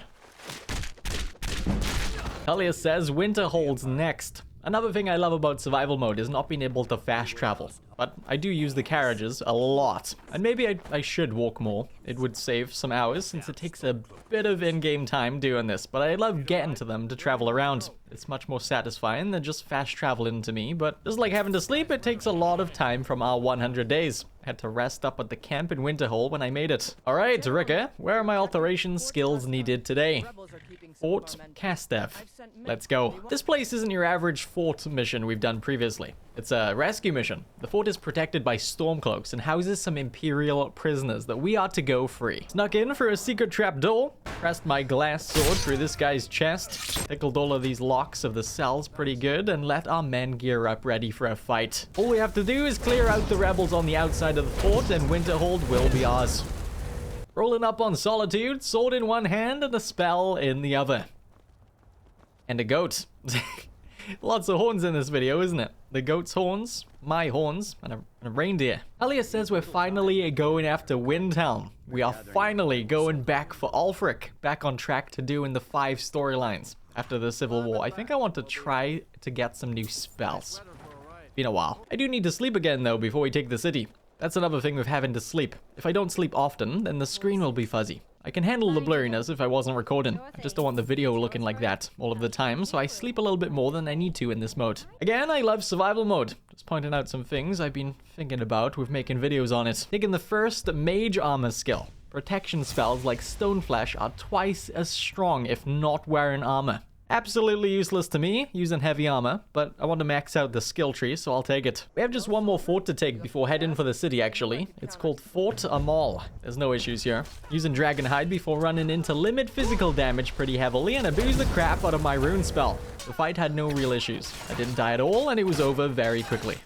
Tullius says Winterhold's next. Another thing I love about survival mode is not being able to fast travel. But I do use the carriages a lot. And maybe I should walk more. It would save some hours since it takes a bit of in-game time doing this. But I love getting to them to travel around. It's much more satisfying than just fast traveling to me. But just like having to sleep, it takes a lot of time from our 100 days. I had to rest up at the camp in Winterhold when I made it. Alright, Ricka, where are my alteration skills needed today? Fort Castev. Let's go. This place isn't your average fort mission we've done previously. It's a rescue mission. The fort is protected by Stormcloaks and houses some Imperial prisoners that we are to go free. Snuck in for a secret trap door, pressed my glass sword through this guy's chest, tickled all of these locks of the cells pretty good, and let our men gear up ready for a fight. All we have to do is clear out the rebels on the outside of the fort and Winterhold will be ours. Rolling up on Solitude, sword in one hand and a spell in the other. And a goat. Lots of horns in this video, isn't it? The goat's horns, my horns, and a reindeer. Tullius says we're finally going after Windhelm. We are finally going back for Ulfric, back on track to doing the 5 storylines after the Civil War. I think I want to try to get some new spells. Been a while. I do need to sleep again though before we take the city. That's another thing with having to sleep. If I don't sleep often, then the screen will be fuzzy. I can handle the blurriness if I wasn't recording. I just don't want the video looking like that all of the time, so I sleep a little bit more than I need to in this mode. Again, I love survival mode. Just pointing out some things I've been thinking about with making videos on it. Taking the first mage armor skill. Protection spells like Stoneflesh are twice as strong if not wearing armor. Absolutely useless to me, using heavy armor, but I want to max out the skill tree, so I'll take it. We have just one more fort to take before heading for the city, actually. It's called Fort Amal. There's no issues here. Using dragonhide before running into limit physical damage pretty heavily and abuse the crap out of my rune spell. The fight had no real issues. I didn't die at all, and it was over very quickly.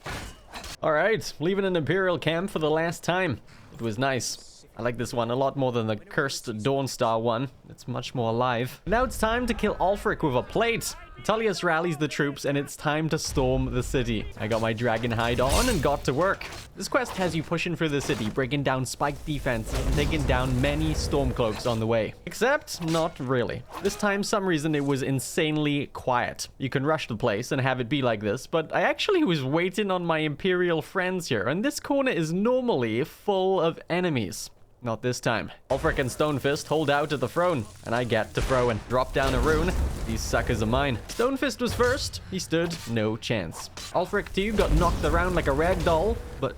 Alright, leaving an Imperial camp for the last time. It was nice. I like this one a lot more than the cursed Dawnstar one. It's much more alive. Now it's time to kill Ulfric with a plate. Tullius rallies the troops and it's time to storm the city. I got my dragonhide on and got to work. This quest has you pushing through the city, breaking down spiked defenses and taking down many stormcloaks on the way. Except, not really. This time, some reason it was insanely quiet. You can rush the place and have it be like this, but I actually was waiting on my Imperial friends here, and this corner is normally full of enemies. Not this time. Ulfric and Stonefist hold out at the throne, and I get to throw and drop down a rune. These suckers are mine. Stonefist was first. He stood no chance. Ulfric too got knocked around like a rag doll, but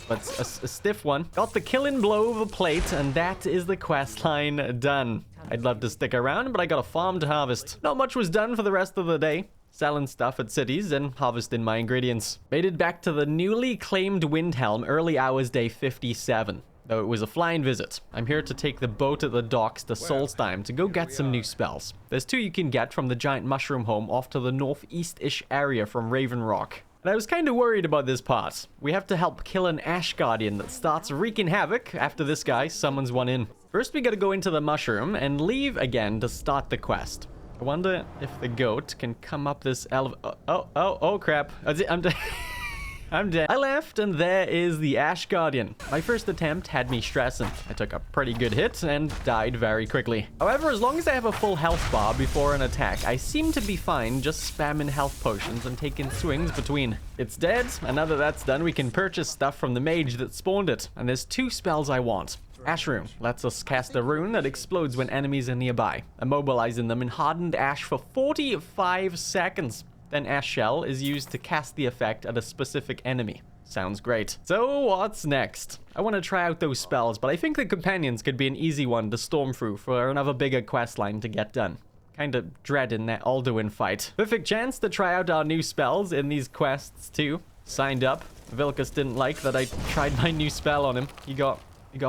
a stiff one. Got the killing blow of a plate, and that is the quest line done. I'd love to stick around, but I got a farm to harvest. Not much was done for the rest of the day. Selling stuff at cities and harvesting my ingredients. Made it back to the newly claimed Windhelm early hours day 57. Though it was a flying visit. I'm here to take the boat at the docks to Solstheim to go get some new spells. There's 2 you can get from the giant mushroom home off to the northeast-ish area from Raven Rock. And I was kind of worried about this part. We have to help kill an Ash Guardian that starts wreaking havoc after this guy summons one in. First we gotta go into the mushroom and leave again to start the quest. I wonder if the goat can come up this oh crap. I'm dead. I left, and there is the Ash Guardian. My first attempt had me stressing. I took a pretty good hit and died very quickly. However, as long as I have a full health bar before an attack, I seem to be fine just spamming health potions and taking swings between. It's dead, and now that that's done, we can purchase stuff from the mage that spawned it. And there's 2 spells I want. Ash Rune lets us cast a rune that explodes when enemies are nearby, immobilizing them in hardened ash for 45 seconds. Then Ash Shell is used to cast the effect at a specific enemy. Sounds great. So what's next? I want to try out those spells, but I think the companions could be an easy one to storm through for another bigger questline to get done. Kinda dreading that Alduin fight. Perfect chance to try out our new spells in these quests too. Signed up. Vilkas didn't like that I tried my new spell on him. He got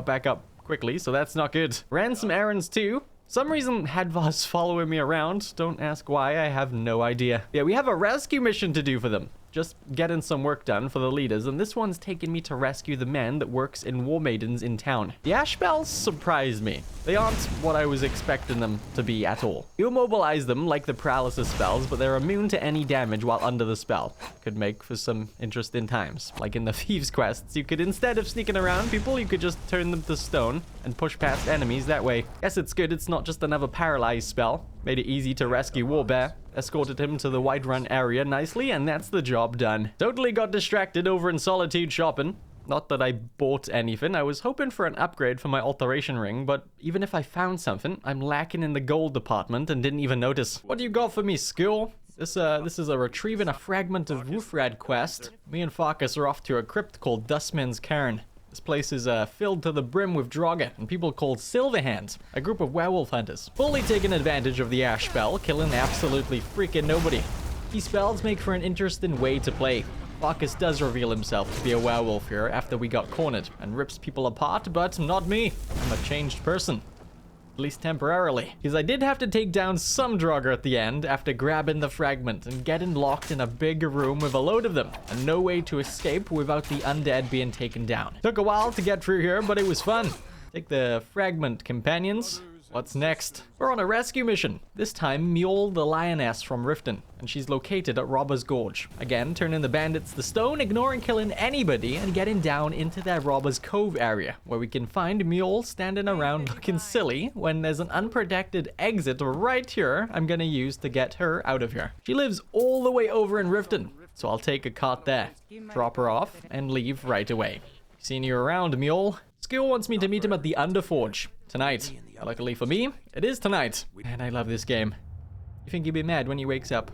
back up quickly, so that's not good. Ran some errands too. Some reason Hadvar's following me around. Don't ask why, I have no idea. Yeah, we have a rescue mission to do for them. Just getting some work done for the leaders, and this one's taking me to rescue the man that works in War Maidens in town. The Ash Spells surprised me. They aren't what I was expecting them to be at all. You immobilize them like the paralysis spells, but they're immune to any damage while under the spell. Could make for some interesting times. Like in the Thieves quests, you could, instead of sneaking around people, you could just turn them to stone and push past enemies that way. Guess it's good it's not just another paralyzed spell. Made it easy to rescue Warbear. Escorted him to the Whiterun area nicely, and that's the job done. Totally got distracted over in Solitude shopping. Not that I bought anything. I was hoping for an upgrade for my alteration ring, but even if I found something, I'm lacking in the gold department and didn't even notice. What do you got for me, school? This is a retrieving a fragment of Wolfrad quest. Me and Farkas are off to a crypt called Dustman's Cairn. This place is filled to the brim with Draugr and people called Silverhands, a group of werewolf hunters. Fully taking advantage of the Ash spell, killing absolutely freaking nobody. These spells make for an interesting way to play. Farkas does reveal himself to be a werewolf here after we got cornered, and rips people apart, but not me. I'm a changed person. At least temporarily. Because I did have to take down some Draugr at the end after grabbing the fragment and getting locked in a big room with a load of them, and no way to escape without the undead being taken down. Took a while to get through here, but it was fun. Take the fragment, companions. What's next? We're on a rescue mission. This time, Mjol the Lioness from Riften, and she's located at Robber's Gorge. Again, turning the bandits to stone, ignoring killing anybody, and getting down into that Robber's Cove area, where we can find Mjol standing around looking silly when there's an unprotected exit right here I'm gonna use to get her out of here. She lives all the way over in Riften, so I'll take a cart there, drop her off, and leave right away. Seeing you around, Mjol. Skill wants me to meet him at the Underforge tonight. Luckily for me, it is tonight. And I love this game. You think he'll be mad when he wakes up?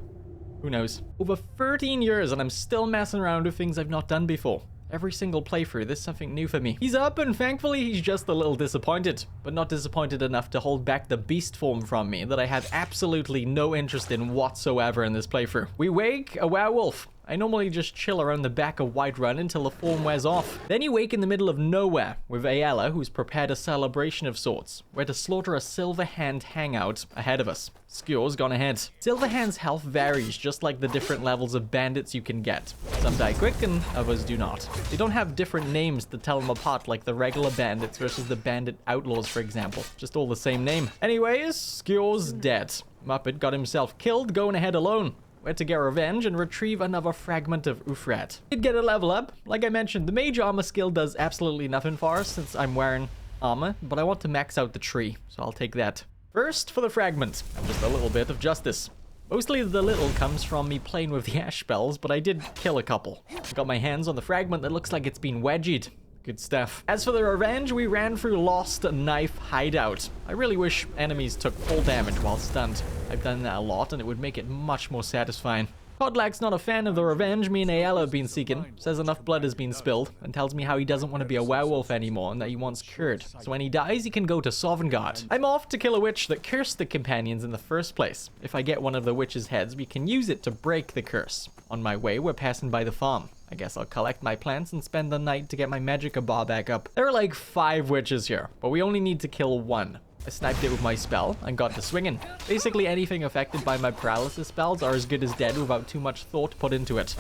Who knows? Over 13 years and I'm still messing around with things I've not done before. Every single playthrough, there's something new for me. He's up, and thankfully he's just a little disappointed, but not disappointed enough to hold back the beast form from me that I have absolutely no interest in whatsoever in this playthrough. We wake a werewolf. I normally just chill around the back of Whiterun until the form wears off. Then you wake in the middle of nowhere with Ayala, who's prepared a celebration of sorts. We're to slaughter a Silverhand hangout ahead of us. Skjor's gone ahead. Silverhand's health varies just like the different levels of bandits you can get. Some die quick and others do not. They don't have different names to tell them apart like the regular bandits versus the bandit outlaws, for example. Just all the same name. Anyways, Skjor's dead. Muppet got himself killed going ahead alone. We're to get revenge and retrieve another fragment of Ufrat. Did get a level up. Like I mentioned, the mage armor skill does absolutely nothing for us since I'm wearing armor, but I want to max out the tree, so I'll take that. First, for the fragment, and just a little bit of justice. Mostly the little comes from me playing with the ash spells, but I did kill a couple. I got my hands on the fragment that looks like it's been wedgied. Good stuff. As for the revenge, we ran through Lost Knife Hideout. I really wish enemies took full damage while stunned. I've done that a lot, and it would make it much more satisfying. Podlak's not a fan of the revenge me and Ayala have been seeking, says enough blood has been spilled, and tells me how he doesn't want to be a werewolf anymore and that he wants cured. So when he dies, he can go to Sovngarde. I'm off to kill a witch that cursed the companions in the first place. If I get one of the witch's heads, we can use it to break the curse. On my way, we're passing by the farm. I guess I'll collect my plants and spend the night to get my magicka bar back up. There are like 5 witches here, but we only need to kill 1. I sniped it with my spell and got to swinging. Basically anything affected by my paralysis spells are as good as dead without too much thought put into it.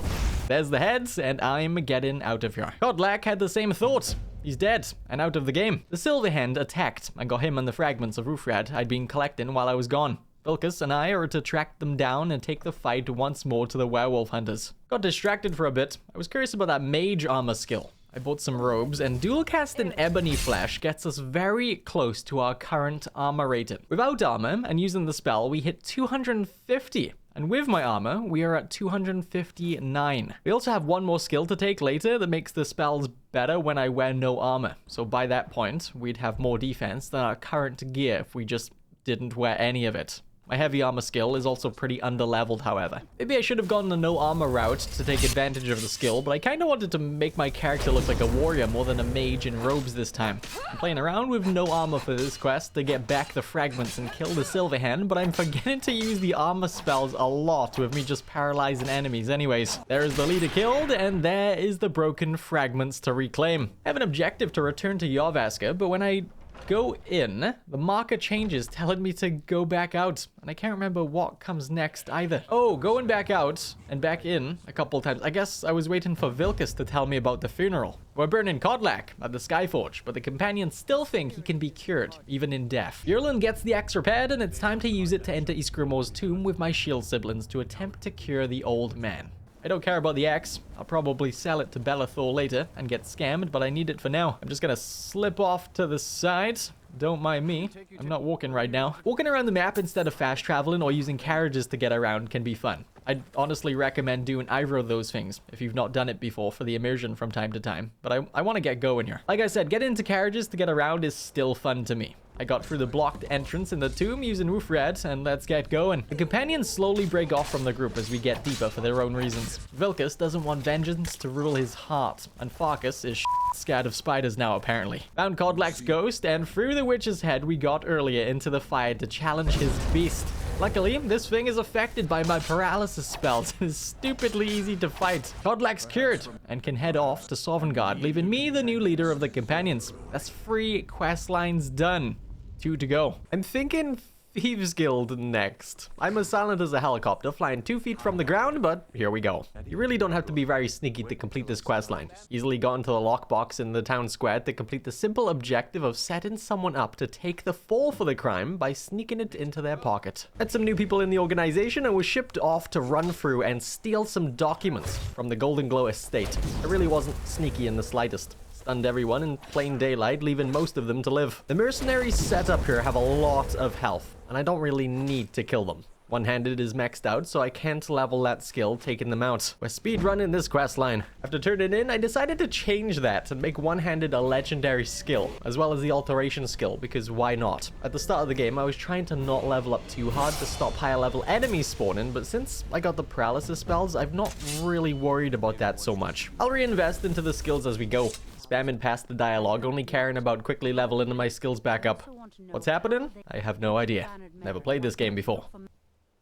There's the heads, and I'm getting out of here. Podlak had the same thought. He's dead and out of the game. The Silverhand attacked and got him and the fragments of Ufrat I'd been collecting while I was gone. Vilkas and I are to track them down and take the fight once more to the werewolf hunters. Got distracted for a bit. I was curious about that mage armor skill. I bought some robes, and dual casting Ebony Flesh gets us very close to our current armor rating. Without armor and using the spell, we hit 250. And with my armor, we are at 259. We also have one more skill to take later that makes the spells better when I wear no armor. So by that point, we'd have more defense than our current gear if we just didn't wear any of it. My heavy armor skill is also pretty underleveled, however. Maybe I should have gone the no armor route to take advantage of the skill, but I kind of wanted to make my character look like a warrior more than a mage in robes this time. I'm playing around with no armor for this quest to get back the fragments and kill the Silverhand, but I'm forgetting to use the armor spells a lot with me just paralyzing enemies anyways. There's the leader killed, and there is the broken fragments to reclaim. I have an objective to return to Jorvaska, but when I go in, the marker changes, telling me to go back out, and I can't remember what comes next either. Oh, going back out and back in a couple times. I guess I was waiting for Vilkas to tell me about the funeral. We're burning Kodlak at the Skyforge, but the companions still think he can be cured, even in death. Yurlin gets the axe repaired, and it's time to use it to enter Isgrimor's tomb with my shield siblings to attempt to cure the old man. I don't care about the axe. I'll probably sell it to Belethor later and get scammed, but I need it for now. I'm just gonna slip off to the side. Don't mind me. I'm not walking right now. Walking around the map instead of fast traveling or using carriages to get around can be fun. I'd honestly recommend doing either of those things if you've not done it before for the immersion from time to time. But I want to get going here. Like I said, getting into carriages to get around is still fun to me. I got through the blocked entrance in the tomb using Ufrat, and let's get going. The companions slowly break off from the group as we get deeper for their own reasons. Vilkas doesn't want vengeance to rule his heart, and Farkas is scared of spiders now, apparently. Found Kodlak's ghost, and through the witch's head we got earlier into the fire to challenge his beast. Luckily, this thing is affected by my paralysis spells and is stupidly easy to fight. Kodlak's cured and can head off to Sovngarde, leaving me the new leader of the companions. That's 3 quest lines done. 2 to go. I'm thinking Thieves Guild next. I'm as silent as a helicopter, flying 2 feet from the ground, but here we go. You really don't have to be very sneaky to complete this questline. Easily got into the lockbox in the town square to complete the simple objective of setting someone up to take the fall for the crime by sneaking it into their pocket. Met some new people in the organization and was shipped off to run through and steal some documents from the Golden Glow estate. I really wasn't sneaky in the slightest. Stunned everyone in plain daylight, leaving most of them to live. The mercenaries set up here have a lot of health, and I don't really need to kill them. One-handed is maxed out, so I can't level that skill taking them out. We're speedrunning this quest line. After turning in, I decided to change that and make one-handed a legendary skill, as well as the alteration skill, because why not? At the start of the game, I was trying to not level up too hard to stop higher level enemies spawning, but since I got the paralysis spells, I've not really worried about that so much. I'll reinvest into the skills as we go, spamming past the dialogue, only caring about quickly leveling my skills back up. What's happening? I have no idea. Never played this game before.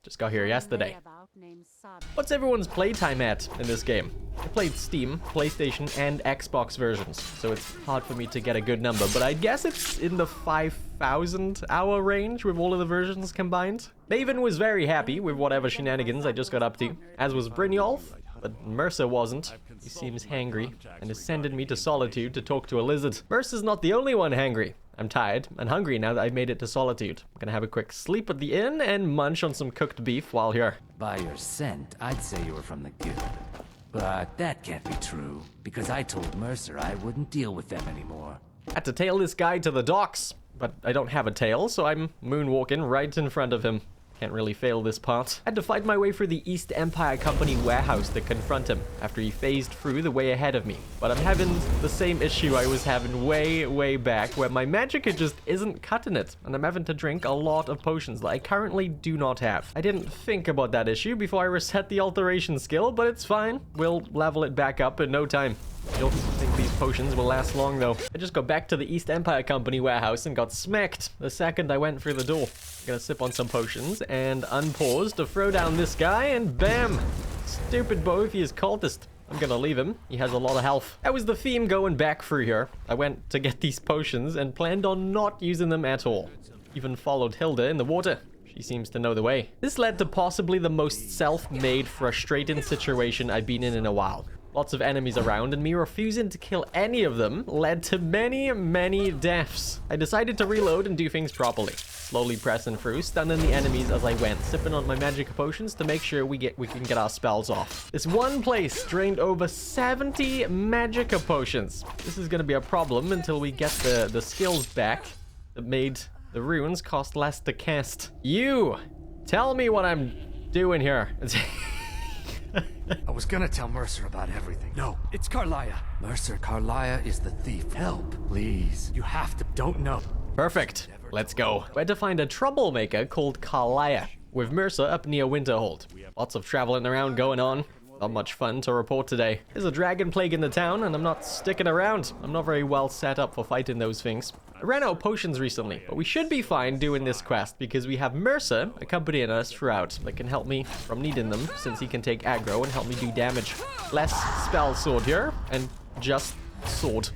Just got here yesterday. What's everyone's playtime at in this game? I played Steam, PlayStation, and Xbox versions, so it's hard for me to get a good number, but I guess it's in the 5,000 hour range with all of the versions combined. Maven was very happy with whatever shenanigans I just got up to, as was Brynjolf, but Mercer wasn't. He seems hangry, and is sending me to Solitude to talk to a lizard. Mercer's not the only one hangry. I'm tired and hungry now that I've made it to Solitude. I'm gonna have a quick sleep at the inn and munch on some cooked beef while here. By your scent, I'd say you were from the good. But that can't be true, because I told Mercer I wouldn't deal with them anymore. Had to tail this guy to the docks, but I don't have a tail, so I'm moonwalking right in front of him. Can't really fail this part. Had to fight my way through the East Empire Company warehouse to confront him after he phased through the way ahead of me. But I'm having the same issue I was having way back, where my magicka just isn't cutting it, and I'm having to drink a lot of potions that I currently do not have. I didn't think about that issue before I reset the alteration skill, but it's fine. We'll level it back up in no time. I don't think these potions will last long, though. I just got back to the East Empire Company warehouse and got smacked the second I went through the door. I'm gonna sip on some potions and unpause to throw down this guy, and bam! Stupid Boethius cultist. I'm gonna leave him. He has a lot of health. That was the theme going back through here. I went to get these potions and planned on not using them at all. Even followed Hilda in the water. She seems to know the way. This led to possibly the most self-made, frustrating situation I've been in a while. Lots of enemies around, and me refusing to kill any of them led to many deaths. I decided to reload and do things properly. Slowly pressing through, stunning the enemies as I went, sipping on my magic potions to make sure we can get our spells off. This one place drained over 70 magic potions. This is gonna be a problem until we get the skills back that made the runes cost less to cast. You! Tell me what I'm doing here. I was gonna tell Mercer about everything. No, it's Carlia. Mercer, Carlia is the thief. Help, please. You have to. Don't know. Perfect. Let's go. We had to find a troublemaker called Carlia, with Mercer up near Winterhold. Lots of traveling around going on. Not much fun to report today. There's a dragon plague in the town, and I'm not sticking around. I'm not very well set up for fighting those things. I ran out of potions recently, but we should be fine doing this quest because we have Mercer accompanying us throughout that can help me from needing them, since he can take aggro and help me do damage. Less spell sword here, and just sword.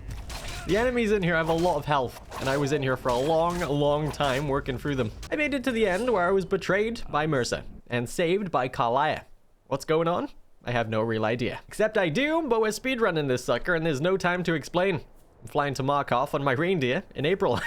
The enemies in here have a lot of health, and I was in here for a long time working through them. I made it to the end where I was betrayed by Mercer and saved by Carlia. What's going on? I have no real idea. Except I do, but we're speedrunning this sucker and there's no time to explain. I'm flying to Markov on my reindeer in April.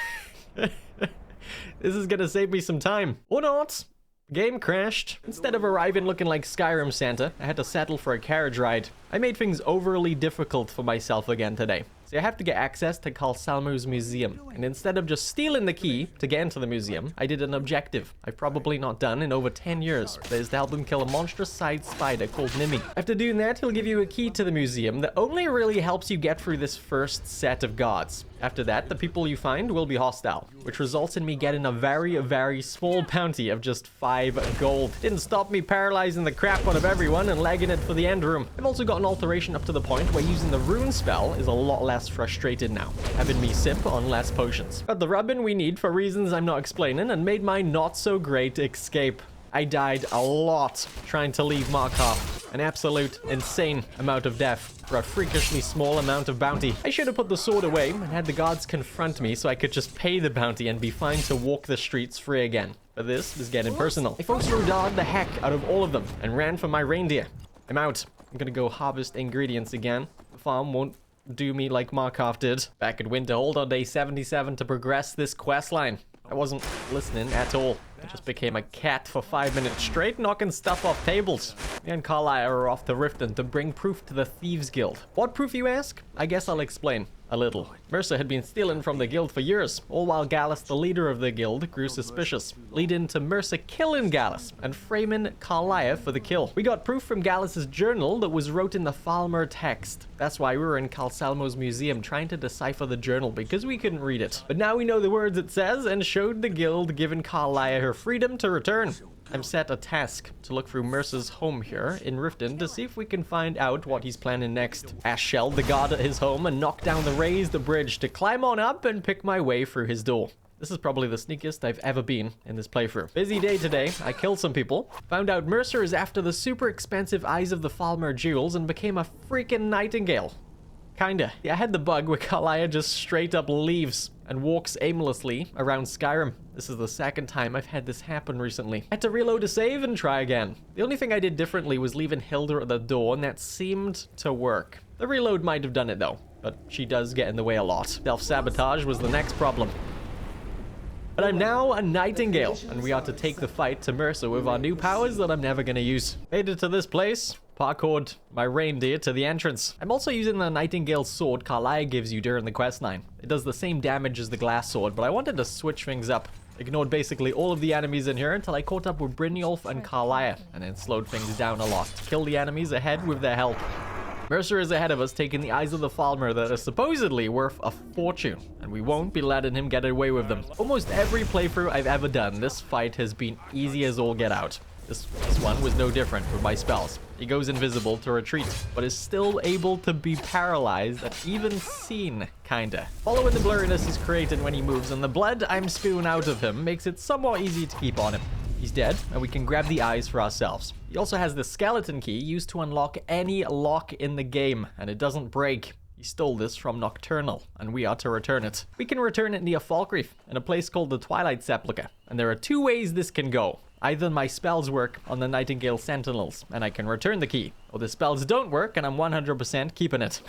This is gonna save me some time. Or not. Game crashed. Instead of arriving looking like Skyrim Santa, I had to settle for a carriage ride. I made things overly difficult for myself again today. So I have to get access to Thalmor's museum. And instead of just stealing the key to get into the museum, I did an objective I've probably not done in over 10 years. That is to help him kill a monstrous-sized spider called Nimi. After doing that, he'll give you a key to the museum that only really helps you get through this first set of guards. After that, the people you find will be hostile, which results in me getting a very small bounty of just 5 gold. Didn't stop me paralyzing the crap out of everyone and lagging it for the end room. I've also got an alteration up to the point where using the rune spell is a lot less frustrated now, having me sip on less potions. Got the rubbin we need for reasons I'm not explaining and made my not so great escape. I died a lot trying to leave Markov. An absolute insane amount of death for a freakishly small amount of bounty. I should have put the sword away and had the guards confront me so I could just pay the bounty and be fine to walk the streets free again. But this is getting personal. I forced Rodard the heck out of all of them and ran for my reindeer. I'm out. I'm gonna go harvest ingredients again. The farm won't do me like Markov did. Back at Winterhold on day 77 to progress this quest line. I wasn't listening at all. I just became a cat for 5 minutes straight, knocking stuff off tables. Me and Carlisle are off to Riften to bring proof to the Thieves Guild. What proof, you ask? I guess I'll explain. a little. Mercer had been stealing from the guild for years, all while Gallus, the leader of the guild, grew suspicious, leading to Mercer killing Gallus and framing Carlia for the kill. We got proof from Gallus's journal that was wrote in the Thalmor text. That's why we were in Calsalmo's museum trying to decipher the journal, because we couldn't read it. But now we know the words it says and showed the guild giving Carlia her freedom to return. I'm set a task to look through Mercer's home here in Riften to see if we can find out what he's planning next. Ash shelled the guard at his home and knocked down the raised bridge to climb on up and pick my way through his door. This is probably the sneakiest I've ever been in this playthrough. Busy day today. I killed some people. Found out Mercer is after the super expensive Eyes of the Thalmor jewels and became a freaking nightingale. Kinda. Yeah, I had the bug where Carlia just straight up leaves and walks aimlessly around Skyrim. This is the second time I've had this happen recently. I had to reload a save and try again. The only thing I did differently was leaving Hilda at the door, and that seemed to work. The reload might have done it though, but she does get in the way a lot. Self-sabotage was the next problem. But I'm now a nightingale, and we are to take the fight to Mercer with our new powers that I'm never gonna use. Made it to this place. Parkoured my reindeer to the entrance. I'm also using the nightingale sword Carlia gives you during the questline. It does the same damage as the glass sword, but I wanted to switch things up. Ignored basically all of the enemies in here until I caught up with Brynjolf and Carlia, and then slowed things down a lot to kill the enemies ahead with their help. Mercer is ahead of us, taking the Eyes of the Thalmor that are supposedly worth a fortune, and we won't be letting him get away with them. Almost every playthrough I've ever done, this fight has been easy as all get out. This one was no different with my spells. He goes invisible to retreat, but is still able to be paralyzed and even seen, kinda. Following the blurriness he's created when he moves, and the blood I'm spewing out of him makes it somewhat easy to keep on him. He's dead, and we can grab the eyes for ourselves. He also has the skeleton key used to unlock any lock in the game, and it doesn't break. He stole this from Nocturnal, and we are to return it. We can return it near Falkreath, in a place called the Twilight Sepulchre, and there are two ways this can go. Either my spells work on the Nightingale Sentinels, and I can return the key, or the spells don't work, and I'm 100% keeping it.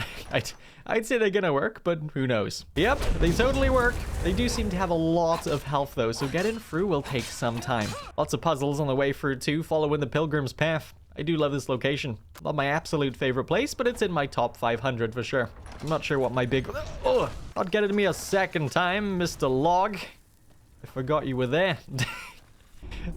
I'd say they're gonna work, but who knows. Yep, they totally work. They do seem to have a lot of health, though, so getting through will take some time. Lots of puzzles on the way through, too, following the Pilgrim's Path. I do love this location. Not my absolute favorite place, but it's in my top 500 for sure. I'm not sure what my big... Oh, not getting me a second time, Mr. Log. I forgot you were there.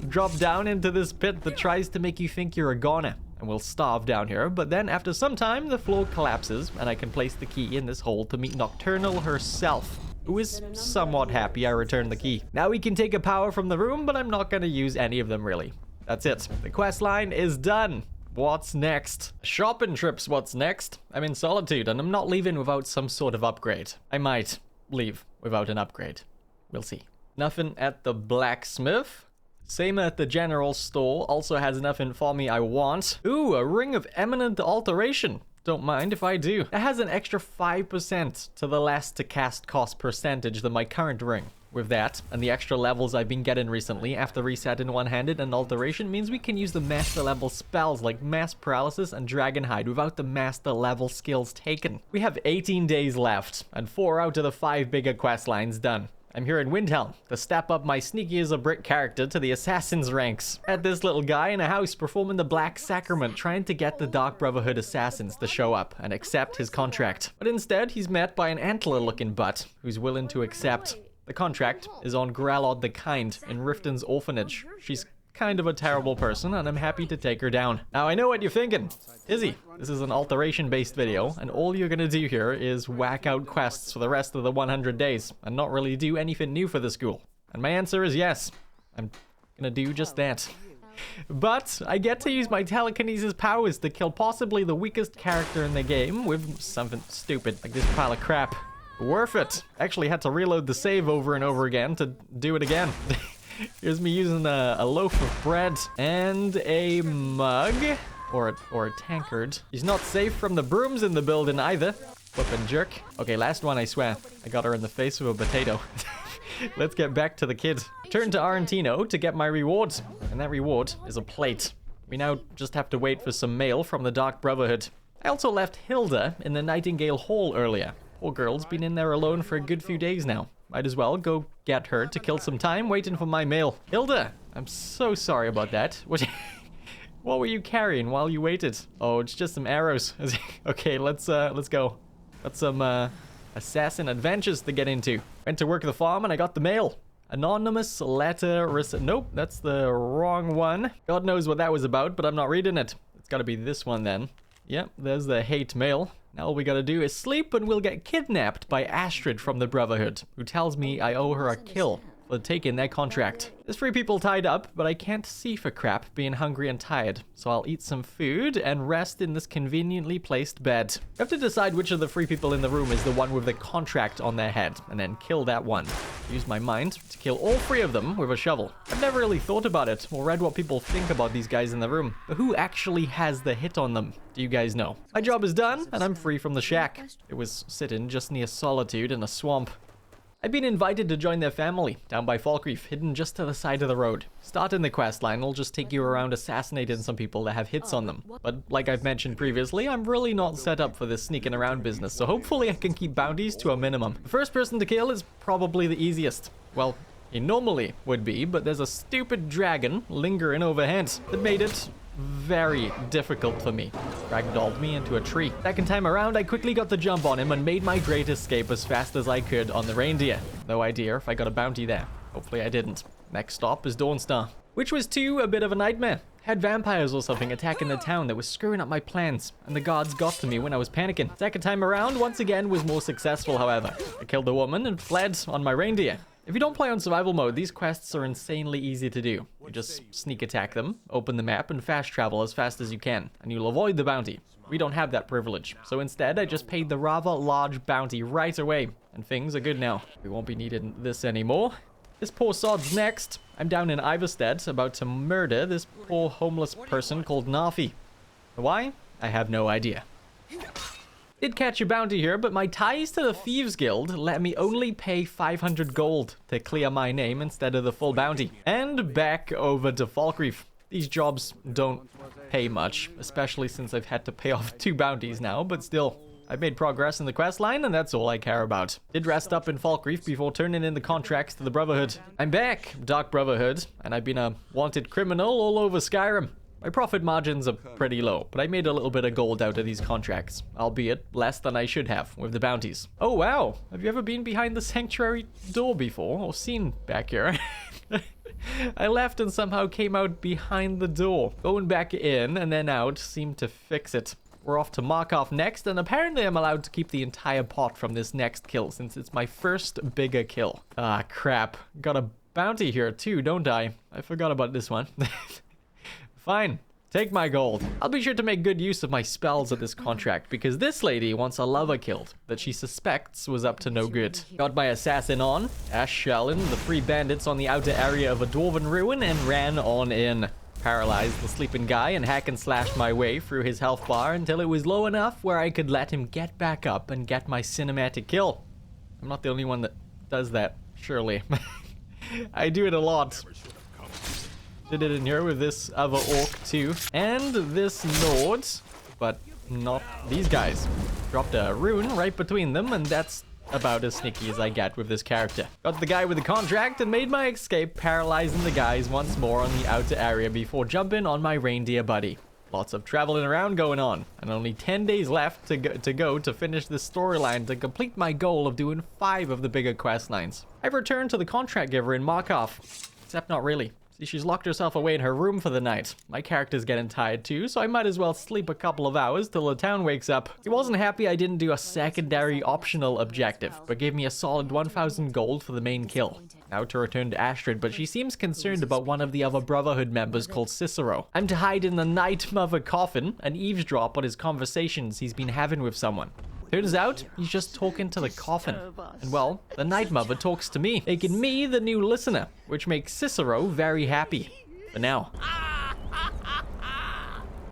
Drop down into this pit that tries to make you think you're a goner, and we'll starve down here, but then after some time the floor collapses and I can place the key in this hole to meet Nocturnal herself, who is somewhat happy I returned the key. Now we can take a power from the room, but I'm not going to use any of them really. That's it. The quest line is done. What's next? Shopping trip's what's next. I'm in Solitude and I'm not leaving without some sort of upgrade. I might leave without an upgrade. We'll see. Nothing at the blacksmith. Same at the general store, also has nothing for me I want. Ooh, a ring of eminent alteration. Don't mind if I do. It has an extra 5% to the last to cast cost percentage than my current ring. With that, and the extra levels I've been getting recently after resetting one-handed and alteration means we can use the master level spells like mass paralysis and dragonhide without the master level skills taken. We have 18 days left, and 4 out of the 5 bigger quest lines done. I'm here in Windhelm to step up my sneaky as a brick character to the assassin's ranks. Had this little guy in a house performing the Black Sacrament, trying to get the Dark Brotherhood assassins to show up and accept his contract. But instead, he's met by an antler-looking butt who's willing to accept. The contract is on Gralod the Kind in Riften's orphanage. She's kind of a terrible person, and I'm happy to take her down. Now, I know what you're thinking. Izzy, this is an alteration-based video, and all you're gonna do here is whack out quests for the rest of the 100 days, and not really do anything new for the school. And my answer is yes. I'm gonna do just that. But I get to use my telekinesis powers to kill possibly the weakest character in the game with something stupid like this pile of crap. Worth it. Actually had to reload the save over and over again to do it again. Here's me using a loaf of bread and a mug, or a tankard. He's not safe from the brooms in the building either. Flippin' jerk. Okay, last one, I swear. I got her in the face with a potato. Let's get back to the kid. Turn to Ancano to get my reward, and that reward is a plate. We now just have to wait for some mail from the Dark Brotherhood. I also left Hilda in the Nightingale Hall earlier. Poor girl's been in there alone for a good few days now. Might as well go get her to kill some time waiting for my mail. Hilda, I'm so sorry about that. What were you carrying while you waited? Oh, it's just some arrows. Okay, let's go. Got some assassin adventures to get into. Went to work at the farm and I got the mail. Anonymous letter nope, that's the wrong one. God knows what that was about, but I'm not reading it. It's gotta be this one then. Yep, there's the hate mail. Now all we gotta do is sleep and we'll get kidnapped by Astrid from the Brotherhood, who tells me I owe her a kill for taking their contract. There's 3 people tied up, but I can't see for crap being hungry and tired, so I'll eat some food and rest in this conveniently placed bed. I have to decide which of the 3 people in the room is the one with the contract on their head, and then kill that one. Use my mind to kill all 3 of them with a shovel. I've never really thought about it, or read what people think about these guys in the room, but who actually has the hit on them? Do you guys know? My job is done, and I'm free from the shack. It was sitting just near Solitude in a swamp. I've been invited to join their family, down by Falkreath, hidden just to the side of the road. Starting the questline will just take you around assassinating some people that have hits on them. But like I've mentioned previously, I'm really not set up for this sneaking around business, so hopefully I can keep bounties to a minimum. The first person to kill is probably the easiest. Well, he normally would be, but there's a stupid dragon lingering overhead that made it very difficult for me. Ragdolled me into a tree. Second time around, I quickly got the jump on him and made my great escape as fast as I could on the reindeer. No idea if I got a bounty there. Hopefully I didn't. Next stop is Dawnstar, which was too a bit of a nightmare. Had vampires or something attacking the town that was screwing up my plans, and the guards got to me when I was panicking. Second time around, once again, was more successful, however. I killed the woman and fled on my reindeer. If you don't play on survival mode, these quests are insanely easy to do. You just sneak attack them, open the map, and fast travel as fast as you can, and you'll avoid the bounty. We don't have that privilege, so instead I just paid the rather large bounty right away, and things are good now. We won't be needing this anymore. This poor sod's next. I'm down in Iverstead, about to murder this poor homeless person called Narfi. Why? I have no idea. Did catch a bounty here, but my ties to the Thieves Guild let me only pay 500 gold to clear my name instead of the full bounty. And back over to Falkreath. These jobs don't pay much, especially since I've had to pay off 2 bounties now, but still, I've made progress in the quest line, and that's all I care about. Did rest up in Falkreath before turning in the contracts to the Brotherhood. I'm back, Dark Brotherhood, and I've been a wanted criminal all over Skyrim. My profit margins are pretty low, but I made a little bit of gold out of these contracts, albeit less than I should have with the bounties. Oh wow, have you ever been behind the sanctuary door before, or seen back here? I left and somehow came out behind the door. Going back in and then out seemed to fix it. We're off to Markov next, and apparently I'm allowed to keep the entire pot from this next kill, since it's my first bigger kill. Ah, crap. Got a bounty here too, don't I? I forgot about this one. Fine. Take my gold. I'll be sure to make good use of my spells at this contract, because this lady wants a lover killed that she suspects was up to no good. Got my assassin on, Ash Shellin, the 3 bandits on the outer area of a Dwarven ruin, and ran on in. Paralyzed the sleeping guy and hack and slashed my way through his health bar until it was low enough where I could let him get back up and get my cinematic kill. I'm not the only one that does that, surely. I do it a lot. Did it in here with this other orc too. And this Nord, but not these guys. Dropped a rune right between them, and that's about as sneaky as I get with this character. Got the guy with the contract and made my escape, paralyzing the guys once more on the outer area before jumping on my reindeer buddy. Lots of traveling around going on, and only 10 days left to go to finish this storyline to complete my goal of doing 5 of the bigger quest lines. I've returned to the contract giver in Markov, except not really. See, she's locked herself away in her room for the night. My character's getting tired too, so I might as well sleep a couple of hours till the town wakes up. He wasn't happy I didn't do a secondary optional objective, but gave me a solid 1,000 gold for the main kill. Now to return to Astrid, but she seems concerned about one of the other Brotherhood members called Cicero. I'm to hide in the Night Mother coffin and eavesdrop on his conversations he's been having with someone. Turns out, he's just talking to the coffin. And well, the Night Mother talks to me, making me the new listener, which makes Cicero very happy. For now.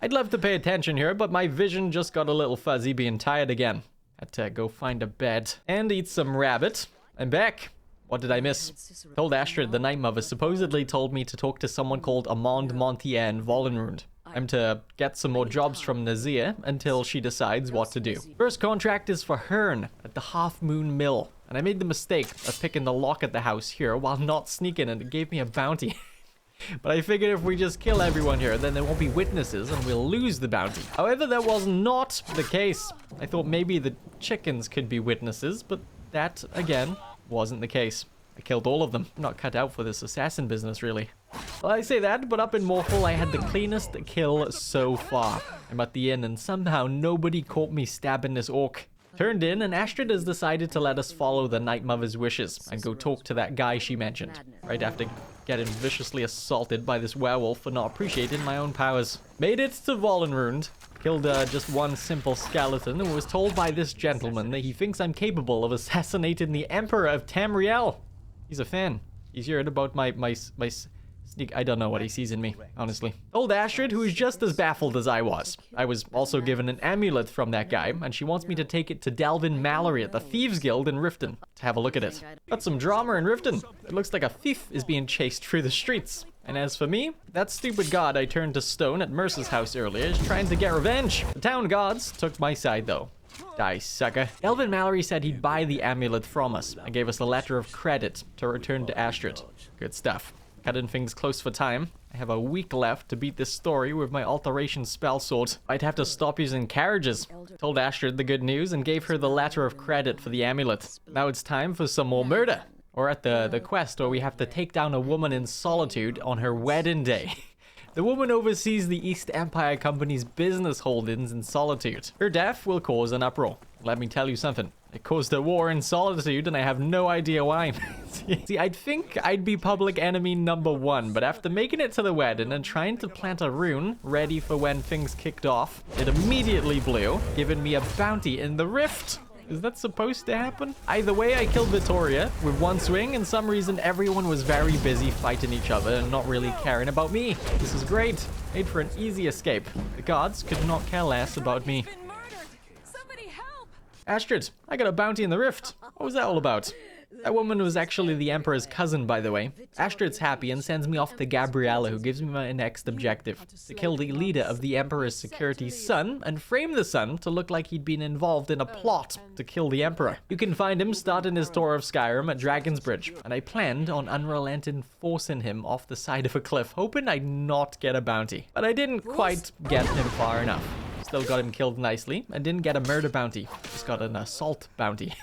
I'd love to pay attention here, but my vision just got a little fuzzy being tired again. Had to go find a bed and eat some rabbit. I'm back. What did I miss? Told Astrid the Night Mother supposedly told me to talk to someone called Amand Montienne Vollenrund. I'm to get some more jobs from Nazir until she decides what to do. First contract is for Hearn at the Half Moon Mill. And I made the mistake of picking the lock at the house here while not sneaking, and it gave me a bounty. But I figured if we just kill everyone here, then there won't be witnesses and we'll lose the bounty. However, that was not the case. I thought maybe the chickens could be witnesses, but that, again, wasn't the case. I killed all of them. I'm not cut out for this assassin business, really. Well, I say that, but up in Morphel, I had the cleanest kill so far. I'm at the inn, and somehow nobody caught me stabbing this orc. Turned in, and Astrid has decided to let us follow the Night Mother's wishes and go talk to that guy she mentioned, right after getting viciously assaulted by this werewolf for not appreciating my own powers. Made it to Vollenrund, killed just one simple skeleton, and was told by this gentleman that he thinks I'm capable of assassinating the Emperor of Tamriel. He's a fan. He's heard about my sneak. I don't know what he sees in me, honestly. Told Astrid, who is just as baffled as I was. I was also given an amulet from that guy, and she wants me to take it to Delvin Mallory at the Thieves Guild in Riften to have a look at it. Got some drama in Riften. It looks like a thief is being chased through the streets. And as for me, that stupid god I turned to stone at Mercer's house earlier is trying to get revenge. The town gods took my side, though. Die, sucker. Delvin Mallory said he'd buy the amulet from us and gave us a letter of credit to return to Astrid. Good stuff. Cutting things close for time. I have a week left to beat this story with my Alteration Spellsword. I'd have to stop using carriages. Told Astrid the good news and gave her the letter of credit for the amulet. Now it's time for some more murder. Or at the quest where we have to take down a woman in solitude on her wedding day. The woman oversees the East Empire Company's business holdings in Solitude. Her death will cause an uproar. Let me tell you something. It caused a war in Solitude, and I have no idea why. See, I'd think I'd be public enemy #1, but after making it to the wedding and trying to plant a rune ready for when things kicked off, it immediately blew, giving me a bounty in the rift. Is that supposed to happen? Either way, I killed Vittoria with one swing, and some reason everyone was very busy fighting each other and not really caring about me. This is great. Made for an easy escape. The gods could not care less about me. Astrid, I got a bounty in the rift. What was that all about? That woman was actually the Emperor's cousin, by the way. Astrid's happy and sends me off to Gabriella, who gives me my next objective. To kill the leader of the Emperor's security's son, and frame the son to look like he'd been involved in a plot to kill the Emperor. You can find him starting his tour of Skyrim at Dragon's Bridge, and I planned on unrelenting forcing him off the side of a cliff, hoping I'd not get a bounty. But I didn't quite get him far enough. Still got him killed nicely, and didn't get a murder bounty. Just got an assault bounty.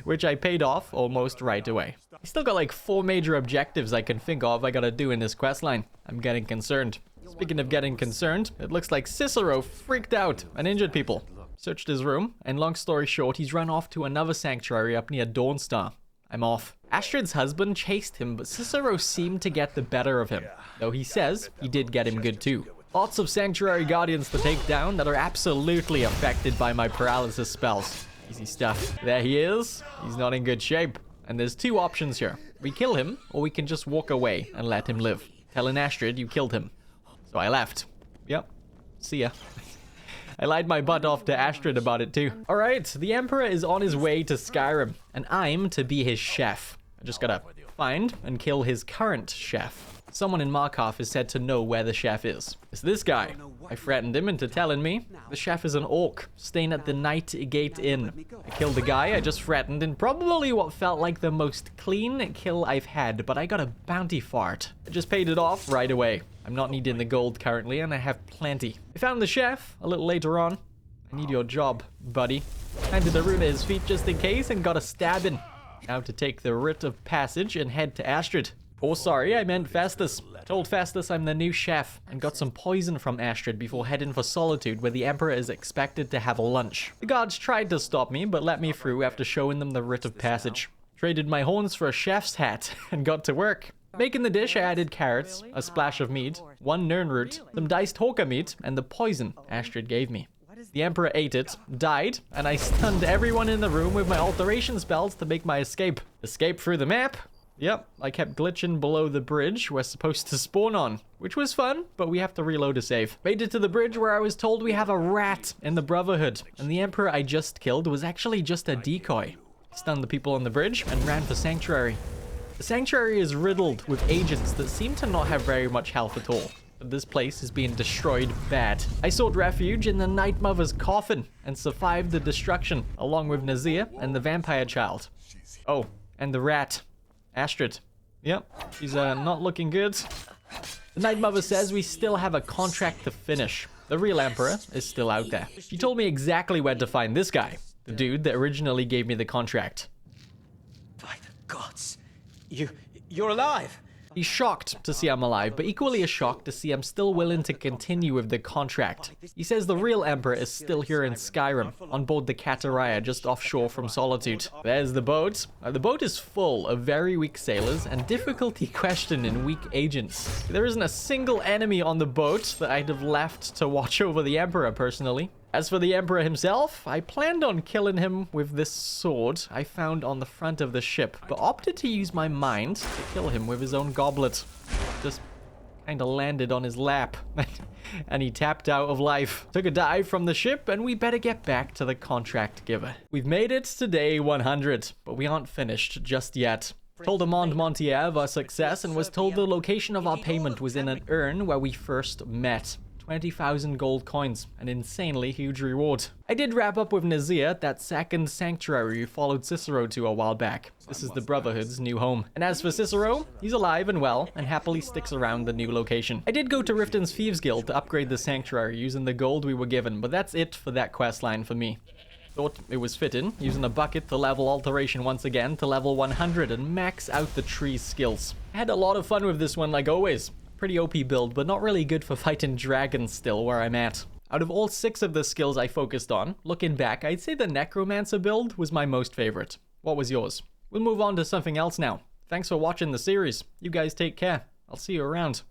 Which I paid off almost right away. I still got like 4 major objectives I can think of I gotta do in this questline. I'm getting concerned. Speaking of getting concerned, it looks like Cicero freaked out and injured people. Searched his room, and long story short, he's run off to another sanctuary up near Dawnstar. I'm off. Astrid's husband chased him, but Cicero seemed to get the better of him. Though he says he did get him good too. Lots of sanctuary guardians to take down that are absolutely affected by my paralysis spells. Easy stuff. There he is. He's not in good shape. And there's 2 options here. We kill him, or we can just walk away and let him live. Telling Astrid you killed him. So I left. Yep. See ya. I lied my butt off to Astrid about it too. Alright, the Emperor is on his way to Skyrim, and I'm to be his chef. I just gotta find and kill his current chef. Someone in Markov is said to know where the chef is. It's this guy. I threatened him into telling me. The chef is an orc, staying at the Night Gate Inn. I killed the guy I just threatened in probably what felt like the most clean kill I've had, but I got a bounty for it. I just paid it off right away. I'm not needing the gold currently, and I have plenty. I found the chef a little later on. I need your job, buddy. Handed a rune at his feet just in case and got a stabbing. Now to take the writ of passage and head to Astrid. Oh, sorry, I meant Festus. Told Festus I'm the new chef and got some poison from Astrid before heading for Solitude, where the Emperor is expected to have a lunch. The gods tried to stop me, but let me through after showing them the writ of passage. Traded my horns for a chef's hat and got to work. Making the dish, I added carrots, a splash of meat, 1 nern root, some diced hoka meat, and the poison Astrid gave me. The Emperor ate it, died, and I stunned everyone in the room with my alteration spells to make my escape. Escape through the map? Yep, I kept glitching below the bridge we're supposed to spawn on, which was fun, but we have to reload a save. Made it to the bridge where I was told we have a rat in the Brotherhood, and the Emperor I just killed was actually just a decoy. Stunned the people on the bridge and ran for Sanctuary. The Sanctuary is riddled with agents that seem to not have very much health at all. But this place is being destroyed bad. I sought refuge in the Night Mother's coffin and survived the destruction, along with Nazir and the vampire child. Oh, and the rat. Astrid. Yep, she's not looking good. The Night Mother says we still have a contract to finish. The real Emperor is still out there. She told me exactly where to find this guy, the dude that originally gave me the contract. By the gods. You're alive! He's shocked to see I'm alive, but equally as shocked to see I'm still willing to continue with the contract. He says the real Emperor is still here in Skyrim, on board the Kataraya just offshore from Solitude. There's the boat. The boat is full of very weak sailors and difficulty questioning weak agents. There isn't a single enemy on the boat that I'd have left to watch over the Emperor personally. As for the Emperor himself, I planned on killing him with this sword I found on the front of the ship, but opted to use my mind to kill him with his own goblet. Just kinda landed on his lap, and he tapped out of life. Took a dive from the ship, and we better get back to the contract giver. We've made it to day 100, but we aren't finished just yet. Told Amand Montier of our success and was told the location of our payment was in an urn where we first met. 20,000 gold coins, an insanely huge reward. I did wrap up with Nazir, that second sanctuary we followed Cicero to a while back. This is the Brotherhood's new home. And as for Cicero, he's alive and well, and happily sticks around the new location. I did go to Riften's Thieves Guild to upgrade the sanctuary using the gold we were given, but that's it for that questline for me. Thought it was fitting, using a bucket to level Alteration once again to level 100 and max out the tree's skills. I had a lot of fun with this one like always. Pretty OP build, but not really good for fighting dragons still where I'm at. Out of all 6 of the skills I focused on, looking back, I'd say the Necromancer build was my most favorite. What was yours? We'll move on to something else now. Thanks for watching the series. You guys take care. I'll see you around.